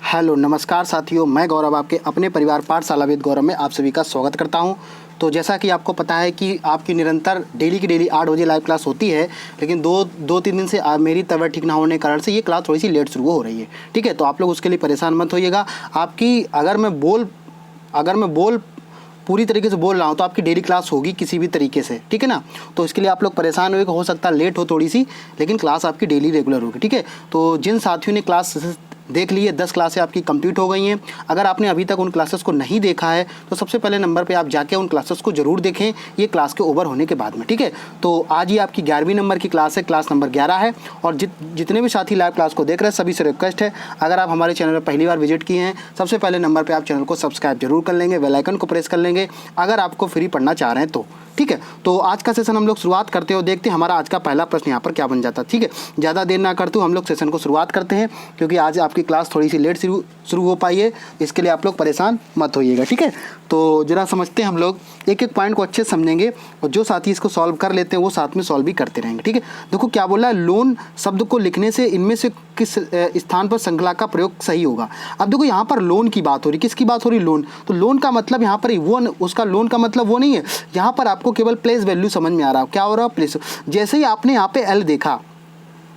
Hello नमस्कार साथियों, मैं गौरव आपके अपने परिवार पाठशाला विद गौरव में आप सभी का स्वागत करता हूं। तो जैसा कि आपको पता है कि आपकी निरंतर डेली की डेली 8 बजे लाइव क्लास होती है, लेकिन दो तीन दिन से मेरी तबीयत ठीक ना होने के कारण से ये क्लास थोड़ी सी लेट शुरू हो रही है। ठीक है, तो आप लोग उसके लिए परेशान मत होइएगा। आपकी अगर मैं बोल पूरी तरीके से बोल रहा हूँ तो आपकी डेली क्लास होगी किसी भी तरीके से, ठीक है ना। तो इसके लिए आप लोग परेशान हुए, हो सकता है लेट हो थोड़ी सी, लेकिन क्लास आपकी डेली रेगुलर होगी। ठीक है, तो जिन साथियों ने क्लास देख ली है, 10 क्लासें आपकी कंप्लीट हो गई हैं। अगर आपने अभी तक उन क्लासेस को नहीं देखा है तो सबसे पहले नंबर पे आप जाके उन क्लासेस को जरूर देखें, ये क्लास के ओवर होने के बाद में। ठीक है, तो आज ये आपकी 11वीं नंबर की क्लास है, क्लास नंबर 11 है। और जितने भी साथी लाइव क्लास को देख रहे हैं सभी से रिक्वेस्ट है, अगर आप हमारे चैनल पर पहली बार विजिट किए हैं, सबसे पहले नंबर पर आप चैनल को सब्सक्राइब जरूर कर लेंगे, बेल आइकन को प्रेस कर लेंगे अगर आपको फ्री पढ़ना चाह रहे हैं तो। ठीक है, तो आज का सेशन हम लोग शुरुआत करते हो, देखते हैं हमारा आज का पहला प्रश्न यहाँ पर क्या बन जाता है। ठीक है, ज़्यादा देर ना करते हुए हम लोग सेशन को शुरुआत करते हैं, क्योंकि आज आपकी क्लास थोड़ी सी लेट शुरू हो पाई है, इसके लिए आप लोग परेशान मत होइएगा। ठीक है, तो जरा समझते हैं, हम लोग एक एक पॉइंट को अच्छे से समझेंगे और जो साथी इसको सॉल्व कर लेते हैं वो साथ में सॉल्व भी करते रहेंगे। ठीक है, देखो क्या बोला है, लोन शब्द को लिखने से इनमें से किस स्थान पर श्रृंखला का प्रयोग सही होगा। अब देखो यहाँ पर लोन की बात हो रही, किसकी बात हो रही, लोन। तो लोन का मतलब यहाँ पर वो उसका लोन का मतलब वो नहीं है, यहाँ पर आपको केवल प्लेस वैल्यू समझ में आ रहा है। क्या हो रहा है, प्लेस। जैसे ही आपने यहाँ पे एल देखा,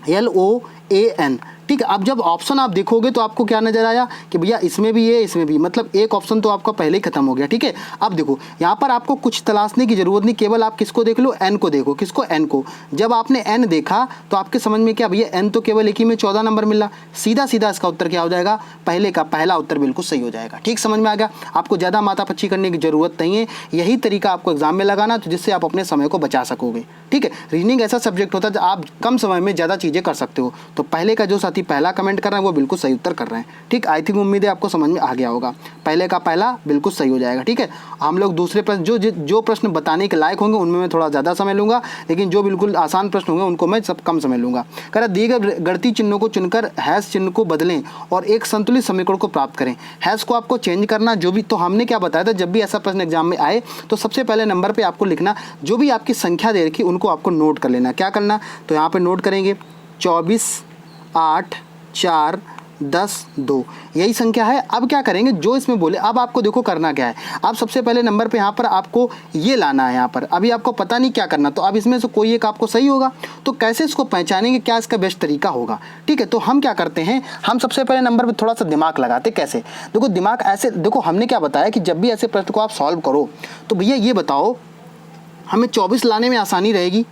LOAN, ठीक है। अब जब ऑप्शन आप देखोगे तो आपको क्या नजर आया कि भैया इसमें भी है, इसमें भी, मतलब एक ऑप्शन तो आपका पहले ही खत्म हो गया। ठीक है, अब देखो यहाँ पर आपको कुछ तलाशने की जरूरत नहीं, केवल आप किसको देख लो, एन को देखो। किसको, एन को। जब आपने एन देखा तो आपके समझ में क्या, भैया एन तो केवल एक ही में 14 नंबर मिला, सीधा सीधा इसका उत्तर क्या हो जाएगा, पहले का पहला उत्तर बिल्कुल सही हो जाएगा। ठीक, समझ में आ गया। आपको ज़्यादा माथापच्ची करने की जरूरत नहीं है, यही तरीका आपको एग्जाम में लगाना, तो जिससे आप अपने समय को बचा सकोगे। ठीक है, रीजनिंग ऐसा सब्जेक्ट होता है जब आप कम समय में ज़्यादा चीज़ें कर सकते हो। तो पहले का जो साथी पहला कमेंट कर रहे हैं वो बिल्कुल सही उत्तर कर रहे हैं। ठीक, आई थिंक उम्मीद है आपको समझ में आ गया होगा, पहले का पहला बिल्कुल सही हो जाएगा। ठीक है, हम लोग दूसरे प्रश्न जो प्रश्न बताने के लायक होंगे उनमें मैं थोड़ा ज़्यादा समय लूँगा, लेकिन जो बिल्कुल आसान प्रश्न होंगे उनको मैं सब कम समय लूँगा। कह रहा दिए गए गणितीय चिन्हों को चुनकर हैश चिन्ह को बदलें और एक संतुलित समीकरण को प्राप्त करें। हैश को आपको चेंज करना, जो भी, तो हमने क्या बताया था, जब भी ऐसा प्रश्न एग्जाम में आए तो सबसे पहले नंबर पर आपको लिखना, जो भी आपकी संख्या दे रखी उनको आपको नोट कर लेना। क्या करना, तो यहाँ पर नोट करेंगे 24, 8, 4, 10, 2, यही संख्या है। अब क्या करेंगे, जो इसमें बोले, अब आपको देखो करना क्या है। अब सबसे पहले नंबर पे यहाँ पर आपको ये लाना है, यहाँ पर अभी आपको पता नहीं क्या करना, तो अब इसमें से कोई एक आपको सही होगा। तो कैसे इसको पहचानेंगे, क्या इसका बेस्ट तरीका होगा। ठीक है, तो हम क्या करते हैं, हम सबसे पहले नंबर पर थोड़ा सा दिमाग लगाते। कैसे, देखो दिमाग ऐसे, देखो हमने क्या बताया कि जब भी ऐसे प्रश्न को आप सॉल्व करो तो भैया ये बताओ, हमें 24 लाने में आसानी रहेगी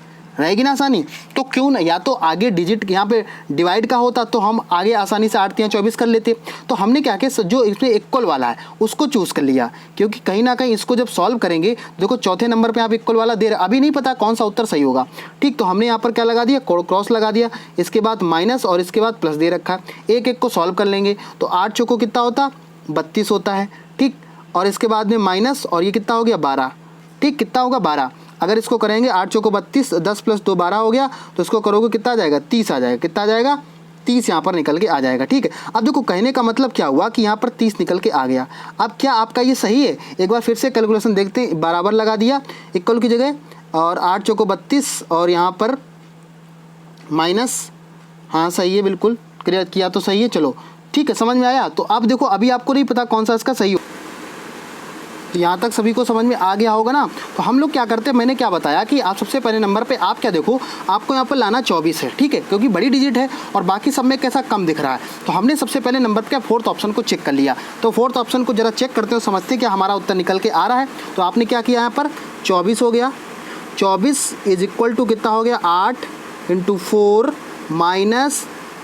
ना, आसानी, तो क्यों ना, या तो आगे डिजिट यहाँ पे डिवाइड का होता तो हम आगे आसानी से 8 या 24 कर लेते। तो हमने क्या किया, जो इसमें इक्वल वाला है उसको चूज़ कर लिया, क्योंकि कहीं ना कहीं इसको जब सॉल्व करेंगे, देखो चौथे नंबर पे आप इक्वल वाला दे रहे, अभी नहीं पता कौन सा उत्तर सही होगा। ठीक, तो हमने यहाँ पर क्या लगा दिया, क्रॉस लगा दिया, इसके बाद माइनस और इसके बाद प्लस दे रखा। एक एक को सॉल्व कर लेंगे तो 8 चौको कितना होता, 32 होता है। ठीक, और इसके बाद में माइनस, और ये कितना हो गया, 12। ठीक, कितना होगा, 12। अगर इसको करेंगे 8 चौको 32, 10 + 2 12 हो गया, तो इसको करोगे कितना आ जाएगा, 30 आ जाएगा। कितना आ जाएगा, 30 यहाँ पर निकल के आ जाएगा। ठीक है, अब देखो कहने का मतलब क्या हुआ कि यहाँ पर 30 निकल के आ गया। अब क्या आपका ये सही है, एक बार फिर से कैलकुलेशन देखते हैं। बराबर लगा दिया इक्वल की जगह, और 8 चौको 32, और यहाँ पर माइनस, हाँ सही है, बिल्कुल क्लियर किया तो सही है। चलो ठीक है, समझ में आया। तो अब देखो अभी आपको नहीं पता कौन सा इसका सही हो, तो यहाँ तक सभी को समझ में आ गया होगा ना। तो हम लोग क्या करते हैं, मैंने क्या बताया कि आप सबसे पहले नंबर पे आप क्या देखो, आपको यहाँ पर लाना 24 है। ठीक है, क्योंकि बड़ी डिजिट है और बाकी सब में कैसा कम दिख रहा है। तो हमने सबसे पहले नंबर पे फोर्थ ऑप्शन को चेक कर लिया। तो फोर्थ ऑप्शन को जरा चेक करते हो, समझते क्या हमारा उत्तर निकल के आ रहा है। तो आपने क्या किया, यहाँ पर 24 हो गया, 24 = कितना हो गया, 8 × 4 -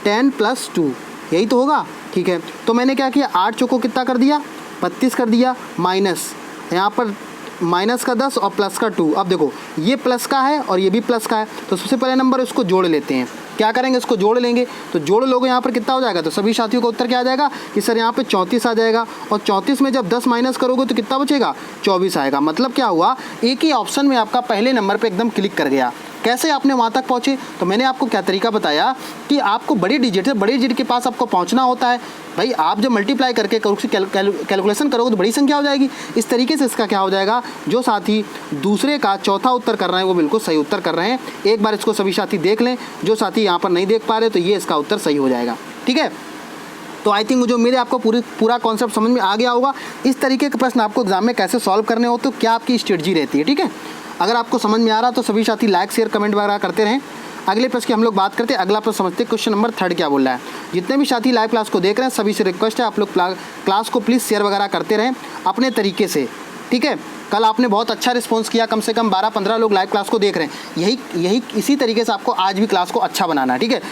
10 + 2, यही तो होगा। ठीक है, तो मैंने क्या किया, 8 चौको कितना कर दिया, 32 कर दिया, माइनस यहाँ पर माइनस का 10 और प्लस का 2। अब देखो ये प्लस का है और ये भी प्लस का है, तो सबसे पहले नंबर इसको जोड़ लेते हैं। क्या करेंगे, इसको जोड़ लेंगे। तो जोड़ लोगे यहाँ पर कितना हो जाएगा, तो सभी साथियों का उत्तर क्या आ जाएगा कि सर यहाँ पे 34 आ जाएगा। और 34 में जब 10 माइनस करोगे तो कितना बचेगा, 24 आएगा। मतलब क्या हुआ, एक ही ऑप्शन में आपका पहले नंबर पर एकदम क्लिक कर गया। कैसे आपने वहाँ तक पहुँचे, तो मैंने आपको क्या तरीका बताया कि आपको बड़ी डिजिट है, बड़ी डिजिट के पास आपको पहुँचना होता है। भाई आप जब मल्टीप्लाई करके कैलकुलेशन करोगे तो बड़ी संख्या हो जाएगी। इस तरीके से इसका क्या हो जाएगा, जो साथी दूसरे का चौथा उत्तर कर रहे हैं वो बिल्कुल सही उत्तर कर रहे हैं। एक बार इसको सभी साथी देख लें, जो साथी यहाँ पर नहीं देख पा रहे तो ये इसका उत्तर सही हो जाएगा। ठीक है, तो आई थिंक मुझे उम्मीद है आपको पूरा कॉन्सेप्ट समझ में आ गया होगा। इस तरीके के प्रश्न आपको एग्जाम में कैसे सॉल्व करने हो, तो क्या आपकी स्ट्रेटजी रहती है, ठीक है। अगर आपको समझ में आ रहा तो सभी साथी लाइक शेयर कमेंट वगैरह करते रहें। अगले प्रश्न की हम लोग बात करते हैं। अगला प्रश्न समझते हैं, क्वेश्चन नंबर 3 क्या बोल रहा है। जितने भी साथी लाइव क्लास को देख रहे हैं सभी से रिक्वेस्ट है आप लोग क्लास को प्लीज़ शेयर वगैरह करते रहें अपने तरीके से, ठीक है। कल आपने बहुत अच्छा रिस्पांस किया, कम से कम 12-15 लोग लाइव क्लास को देख रहे हैं। यही इसी तरीके से आपको आज भी क्लास को अच्छा बनाना है, ठीक है।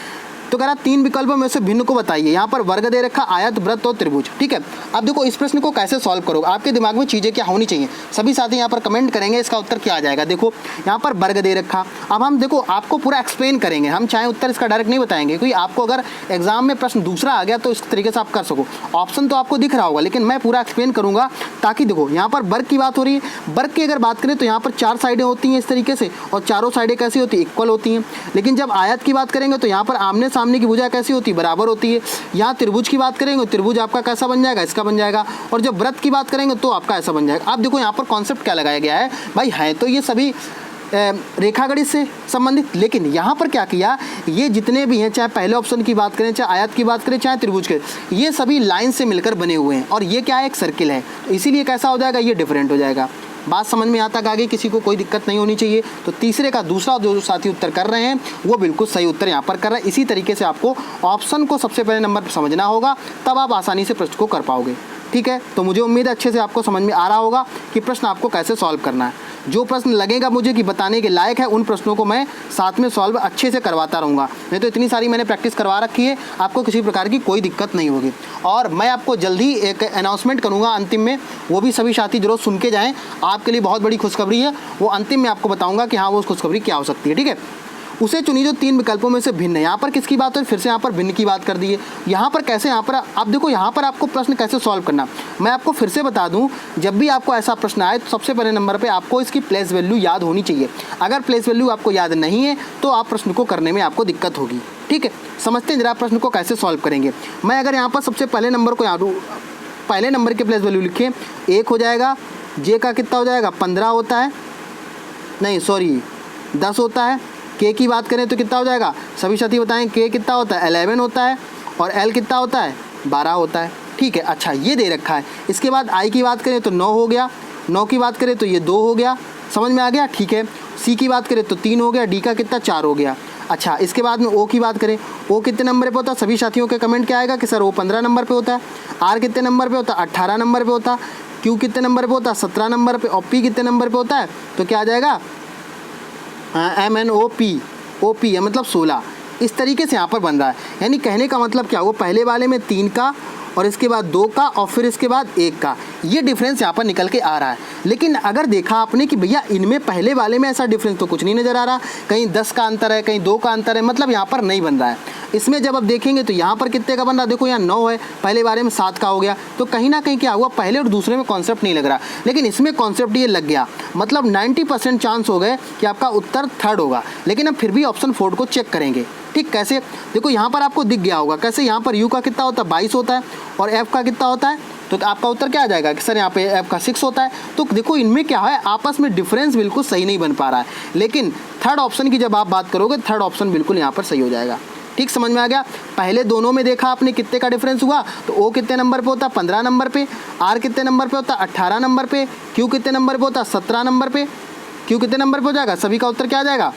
तो कह रहा 3 विकल्पों में से भिन्न को बताइए। यहाँ पर वर्ग दे रखा, आयत, वृत्त और त्रिभुज, ठीक है। अब देखो इस प्रश्न को कैसे सॉल्व करोगे, आपके दिमाग में चीज़ें क्या होनी चाहिए, सभी साथी यहाँ पर कमेंट करेंगे इसका उत्तर क्या आ जाएगा। देखो यहाँ पर वर्ग दे रखा, अब हम देखो आपको पूरा एक्सप्लेन करेंगे, हम चाहे उत्तर इसका डायरेक्ट नहीं बताएंगे, क्योंकि आपको अगर एग्जाम में प्रश्न दूसरा आ गया तो इस तरीके से आप कर सको। ऑप्शन तो आपको दिख रहा होगा, लेकिन मैं पूरा एक्सप्लेन करूँगा ताकि देखो यहाँ पर वर्ग की बात हो रही है। वर्ग की अगर बात करें तो यहाँ पर 4 साइडें होती हैं इस तरीके से, और चारों साइडें कैसी होती है, इक्वल होती हैं। लेकिन जब आयत की बात करेंगे तो यहाँ पर आमने सामने की भुजा कैसी होती है, बराबर होती है। यहाँ त्रिभुज की बात करेंगे, त्रिभुज आपका कैसा बन जाएगा, इसका बन जाएगा। और जब वृत्त की बात करेंगे तो आपका ऐसा बन जाएगा। आप देखो यहाँ पर कॉन्सेप्ट क्या लगाया गया है भाई, है तो ये सभी रेखागणित से संबंधित, लेकिन यहाँ पर क्या किया, ये जितने भी हैं, चाहे पहले ऑप्शन की बात करें, चाहे आयत की बात करें, चाहे त्रिभुज के, ये सभी लाइन से मिलकर बने हुए हैं। और ये क्या है, एक सर्किल है, इसीलिए कैसा हो जाएगा, ये डिफरेंट हो जाएगा। बात समझ में आता आगे, किसी को कोई दिक्कत नहीं होनी चाहिए। तो तीसरे का दूसरा जो साथी उत्तर कर रहे हैं वो बिल्कुल सही उत्तर यहाँ पर कर रहे हैं। इसी तरीके से आपको ऑप्शन को सबसे पहले नंबर पर समझना होगा, तब आप आसानी से प्रश्न को कर पाओगे, ठीक है। तो मुझे उम्मीद है अच्छे से आपको समझ में आ रहा होगा कि प्रश्न आपको कैसे सॉल्व करना है। जो प्रश्न लगेगा मुझे कि बताने के लायक है, उन प्रश्नों को मैं साथ में सॉल्व अच्छे से करवाता रहूँगा। नहीं तो इतनी सारी मैंने प्रैक्टिस करवा रखी है, आपको किसी प्रकार की कोई दिक्कत नहीं होगी। और मैं आपको जल्दी एक अनाउंसमेंट करूँगा अंतिम में, वो भी सभी साथी जरूर सुन के जाएँ, आपके लिए बहुत बड़ी खुशखबरी है। वो अंतिम में आपको बताऊँगा कि हाँ वो खुशखबरी क्या हो सकती है, ठीक है। उसे चुनी जो 3 विकल्पों में से भिन्न है। यहाँ पर किसकी बात है, फिर से यहाँ पर भिन्न की बात कर दी है। यहाँ पर कैसे, यहाँ पर आप देखो यहाँ पर आपको प्रश्न कैसे सॉल्व करना, मैं आपको फिर से बता दूँ। जब भी आपको ऐसा प्रश्न आए तो सबसे पहले नंबर पे आपको इसकी प्लेस वैल्यू याद होनी चाहिए। अगर प्लेस वैल्यू आपको याद नहीं है तो आप प्रश्न को करने में आपको दिक्कत होगी, ठीक है। समझते हैं जरा प्रश्न को कैसे सॉल्व करेंगे। मैं अगर यहाँ पर सबसे पहले नंबर को याद, पहले नंबर के प्लेस वैल्यू लिखें, 1 हो जाएगा, जे का कितना हो जाएगा, 15 होता है, नहीं सॉरी 10 होता है। के की बात करें तो कितना हो जाएगा, सभी साथी बताएं, के कितना होता है, 11 होता है। और एल कितना होता है, 12 होता है, ठीक है। अच्छा ये दे रखा है। इसके बाद आई की बात करें तो 9 हो गया, 9 की बात करें तो ये 2 हो गया, समझ में आ गया, ठीक है। सी की बात करें तो 3 हो गया, डी का कितना 4 हो गया। अच्छा इसके बाद में ओ की बात करें, ओ कितने नंबर पे होता है, सभी साथियों के कमेंट क्या आएगा कि सर ओ 15 नंबर पे होता है। आर कितने नंबर पे होता है, 18 नंबर पे होता है। क्यू कितने नंबर पे होता है, 17 नंबर पे। और पी कितने नंबर पे होता है, तो क्या आ जाएगा, MNOP, OP है मतलब 16। इस तरीके से यहाँ पर बन रहा है। यानी कहने का मतलब क्या हुआ, पहले वाले में 3 का और इसके बाद 2 का और फिर इसके बाद 1 का, ये डिफरेंस यहाँ पर निकल के आ रहा है। लेकिन अगर देखा आपने कि भैया इनमें पहले वाले में ऐसा डिफरेंस तो कुछ नहीं नज़र आ रहा, कहीं 10 का अंतर है, कहीं 2 का अंतर है, मतलब यहाँ पर नहीं बन रहा है। इसमें जब आप देखेंगे तो यहाँ पर कितने का बन रहा, देखो यहाँ 9 है, पहले बारे में 7 का हो गया। तो कहीं ना कहीं क्या हुआ, पहले और दूसरे में कॉन्सेप्ट नहीं लग रहा, लेकिन इसमें कॉन्सेप्ट ये लग गया। मतलब 90% चांस हो गए कि आपका उत्तर 3rd होगा। लेकिन अब फिर भी ऑप्शन 4 को चेक करेंगे, ठीक। कैसे, देखो यहाँ पर आपको दिख गया होगा कैसे, यहाँ पर यू का कितना होता है, 22 होता है, और एफ का कितना होता है, तो आपका उत्तर क्या आ जाएगा कि सर यहाँ पे एफ का 6 होता है। तो देखो इनमें क्या है, आपस में डिफरेंस बिल्कुल सही नहीं बन पा रहा है। लेकिन 3rd ऑप्शन की जब आप बात करोगे, 3rd ऑप्शन बिल्कुल यहाँ पर सही हो जाएगा, ठीक। समझ में आ गया। पहले दोनों में देखा आपने कितने का डिफरेंस हुआ, तो ओ कितने नंबर पे होता है, 15 नंबर पे। आर कितने नंबर पे होता है, 18 नंबर पे। क्यू कितने नंबर पे होता है, 17 नंबर पे। क्यू कितने नंबर पे हो जाएगा, सभी का उत्तर क्या आ जाएगा,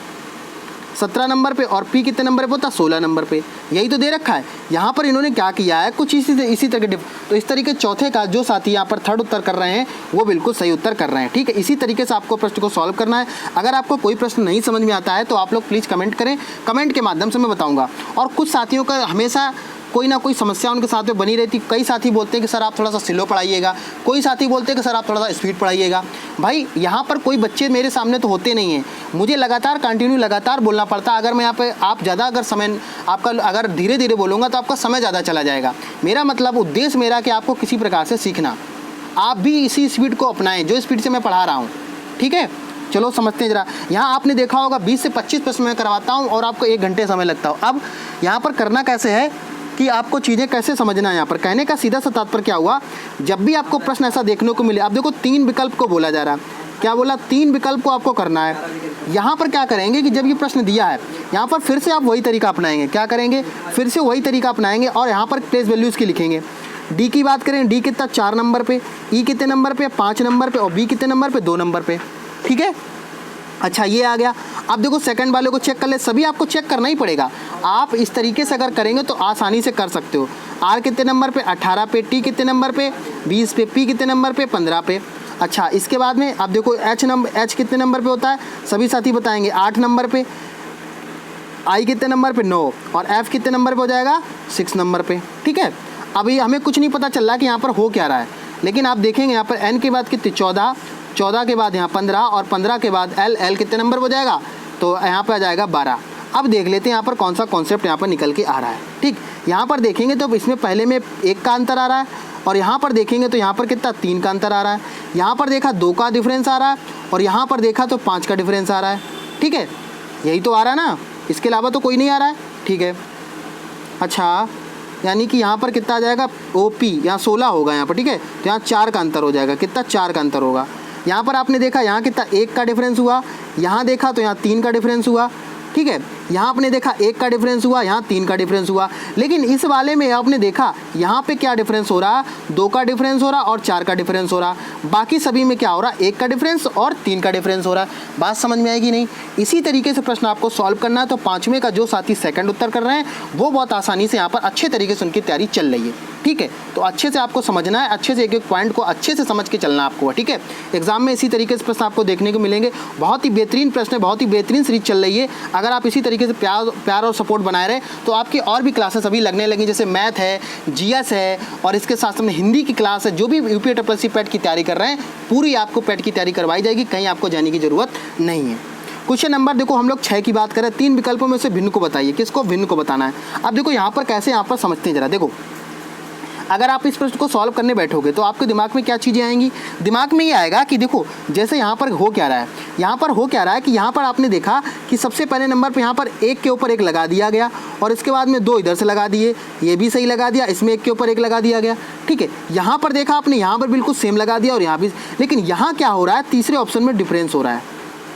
17 नंबर पे। और पी कितने नंबर पे होता है, 16 नंबर पे। यही तो दे रखा है। यहाँ पर इन्होंने क्या किया है, कुछ इसी तरह के तो इस तरीके चौथे का जो साथी यहाँ पर 3rd उत्तर कर रहे हैं वो बिल्कुल सही उत्तर कर रहे हैं, ठीक है। इसी तरीके से आपको प्रश्न को सॉल्व करना है। अगर आपको कोई प्रश्न नहीं समझ में आता है तो आप लोग प्लीज़ कमेंट करें, कमेंट के माध्यम से मैं बताऊँगा। और कुछ साथियों का हमेशा कोई ना कोई समस्या उनके साथ में बनी रहती। कई साथी बोलते हैं कि सर आप थोड़ा सा स्लो पढ़ाइएगा, कोई साथी बोलते हैं कि सर आप थोड़ा सा स्पीड पढ़ाइएगा। भाई यहाँ पर कोई बच्चे मेरे सामने तो होते नहीं हैं, मुझे लगातार लगातार बोलना पड़ता है। अगर मैं यहाँ पे आप ज़्यादा अगर समय आपका अगर धीरे धीरे बोलूँगा तो आपका समय ज़्यादा चला जाएगा। मेरा मतलब उद्देश्य मेरा कि आपको किसी प्रकार से सीखना, आप भी इसी स्पीड को अपनाएं जो स्पीड से मैं पढ़ा रहा हूँ, ठीक है। चलो समझते हैं जरा। यहाँ आपने देखा होगा 20 से 25 प्रश्न मैं करवाता हूँ और आपको 1 घंटे समय लगता हो। अब यहाँ पर करना कैसे है कि आपको चीज़ें कैसे समझना है। यहाँ पर कहने का सीधा सा तात्पर्य क्या हुआ, जब भी आपको प्रश्न ऐसा देखने को मिले, आप देखो 3 विकल्प को बोला जा रहा है, क्या बोला, 3 विकल्प को आपको करना है। यहाँ पर क्या करेंगे कि जब ये प्रश्न दिया है यहाँ पर फिर से आप वही तरीका अपनाएंगे। क्या करेंगे, फिर से वही तरीका अपनाएंगे और यहाँ पर प्लेस वैल्यूज़ की लिखेंगे। डी की बात करें, डी कितना 4 नंबर पे, ई कितने नंबर पे 5 नंबर पे और बी कितने नंबर पे 2 नंबर पे। ठीक है, अच्छा ये आ गया। अब देखो सेकंड वाले को चेक कर ले, सभी आपको चेक करना ही पड़ेगा। आप इस तरीके से अगर करेंगे तो आसानी से कर सकते हो। आर कितने नंबर पे 18 पे, टी कितने नंबर पे 20 पे, पी कितने नंबर पे 15 पे। अच्छा इसके बाद में अब देखो एच कितने नंबर पे होता है, सभी साथी बताएंगे 8 नंबर पे, आई कितने नंबर पे 9 और एफ कितने नंबर पे हो जाएगा 6 नंबर पे। ठीक है, अभी हमें कुछ नहीं पता चल रहा कि यहाँ पर हो क्या रहा है, लेकिन आप देखेंगे यहाँ पर एन के बाद कितनी 14, 14 के बाद यहाँ 15 और 15 के बाद एल कितने नंबर हो जाएगा, तो यहाँ पर आ जाएगा 12। अब देख लेते हैं यहाँ पर कौन सा कॉन्सेप्ट यहाँ पर निकल के आ रहा है। ठीक, यहाँ पर देखेंगे तो इसमें पहले में 1 का अंतर आ रहा है और यहाँ पर देखेंगे तो यहाँ पर कितना 3 का अंतर आ रहा है। यहाँ पर देखा 2 का डिफरेंस आ रहा है और यहाँ पर देखा तो 5 का डिफरेंस आ रहा है। ठीक है, यही तो आ रहा है ना, इसके अलावा तो कोई नहीं आ रहा है। ठीक है, अच्छा यानी कि यहाँ पर कितना आ जाएगा OP, यहाँ 16 होगा यहाँ पर। ठीक है, तो यहाँ 4 का अंतर हो जाएगा। कितना 4 का अंतर होगा। यहाँ पर आपने देखा यहाँ कितना 1 का डिफरेंस हुआ, यहाँ देखा तो यहाँ 3 का डिफरेंस हुआ। ठीक है, यहाँ आपने देखा 1 का डिफरेंस हुआ, यहाँ 3 का डिफरेंस हुआ। लेकिन इस वाले में आपने देखा यहाँ पे क्या डिफरेंस हो रहा, 2 का डिफरेंस हो रहा और 4 का डिफरेंस हो रहा। बाकी सभी में क्या हो रहा, 1 का डिफरेंस और 3 का डिफरेंस हो रहा। बात समझ में आएगी नहीं। इसी तरीके से प्रश्न आपको सॉल्व करना है। तो 5वें का जो साथी सेकंड उत्तर कर रहे हैं वो बहुत आसानी से यहाँ पर अच्छे तरीके से उनकी तैयारी चल रही है। ठीक है, तो अच्छे से आपको समझना है, अच्छे से एक एक पॉइंट को अच्छे से समझ के चलना आपको। ठीक है, एग्जाम में इसी तरीके से प्रश्न आपको देखने को मिलेंगे। बहुत ही बेहतरीन प्रश्न है, बहुत ही बेहतरीन सीरीज चल रही है। अगर आप इसी तरीके से प्यार और सपोर्ट बनाए रहे तो आपकी और भी क्लासेस अभी लगने लगी, जैसे मैथ है, जीएस है और इसके साथ साथ में हिंदी की क्लास है। जो भी UPSC पेट की तैयारी कर रहे हैं पूरी आपको पेट की तैयारी करवाई जाएगी, कहीं आपको जाने की जरूरत नहीं है। क्वेश्चन नंबर देखो हम लोग 6 की बात करें, 3 विकल्पों में से भिन्न को बताइए। किसको भिन्न को बताना है। अब देखो यहाँ पर कैसे यहाँ पर समझते हैं जरा। देखो अगर आप इस प्रश्न को सॉल्व करने बैठोगे तो आपके दिमाग में क्या चीज़ें आएंगी, दिमाग में ये आएगा कि देखो जैसे यहाँ पर हो क्या रहा है, यहाँ पर हो क्या रहा है कि यहाँ पर आपने देखा कि सबसे पहले नंबर पे यहाँ पर 1 के ऊपर 1 लगा दिया गया और इसके बाद में 2 इधर से लगा दिए, ये भी सही लगा दिया, इसमें 1 के ऊपर 1 लगा दिया गया। ठीक है, यहाँ पर देखा आपने यहाँ पर बिल्कुल सेम लगा दिया और यहाँ भी, लेकिन यहाँ क्या हो रहा है, तीसरे ऑप्शन में डिफरेंस हो रहा है।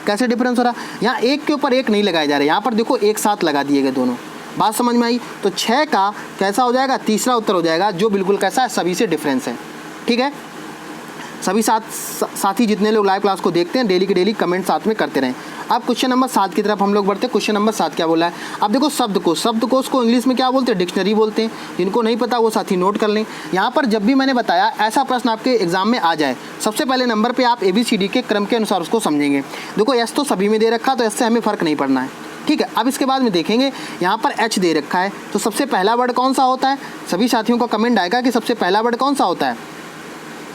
कैसे डिफरेंस हो रहा है, यहाँ 1 के ऊपर 1 नहीं लगाए जा रहे, यहाँ पर देखो एक साथ लगा दिए गए दोनों। बात समझ में आई। तो 6 का कैसा हो जाएगा, तीसरा उत्तर हो जाएगा जो बिल्कुल कैसा है, सभी से डिफरेंस है। ठीक है, सभी साथी जितने लोग लाइव क्लास को देखते हैं डेली के डेली कमेंट साथ में करते रहें। अब क्वेश्चन नंबर 7 की तरफ हम लोग बढ़ते हैं। क्वेश्चन नंबर 7 क्या बोला है। अब देखो शब्दकोश को इंग्लिश में क्या बोलते हैं, डिक्शनरी बोलते हैं। जिनको नहीं पता वो साथी नोट कर लें। यहाँ पर जब भी मैंने बताया ऐसा प्रश्न आपके एग्जाम में आ जाए, सबसे पहले नंबर पर आप ABCD के क्रम के अनुसार उसको समझेंगे। देखो एस तो सभी में दे रखा, तो इससे हमें फ़र्क नहीं पड़ना है। ठीक है, अब इसके बाद में देखेंगे यहाँ पर H दे रखा है, तो सबसे पहला वर्ड कौन सा होता है। सभी साथियों का कमेंट आएगा कि सबसे पहला वर्ड कौन सा होता है,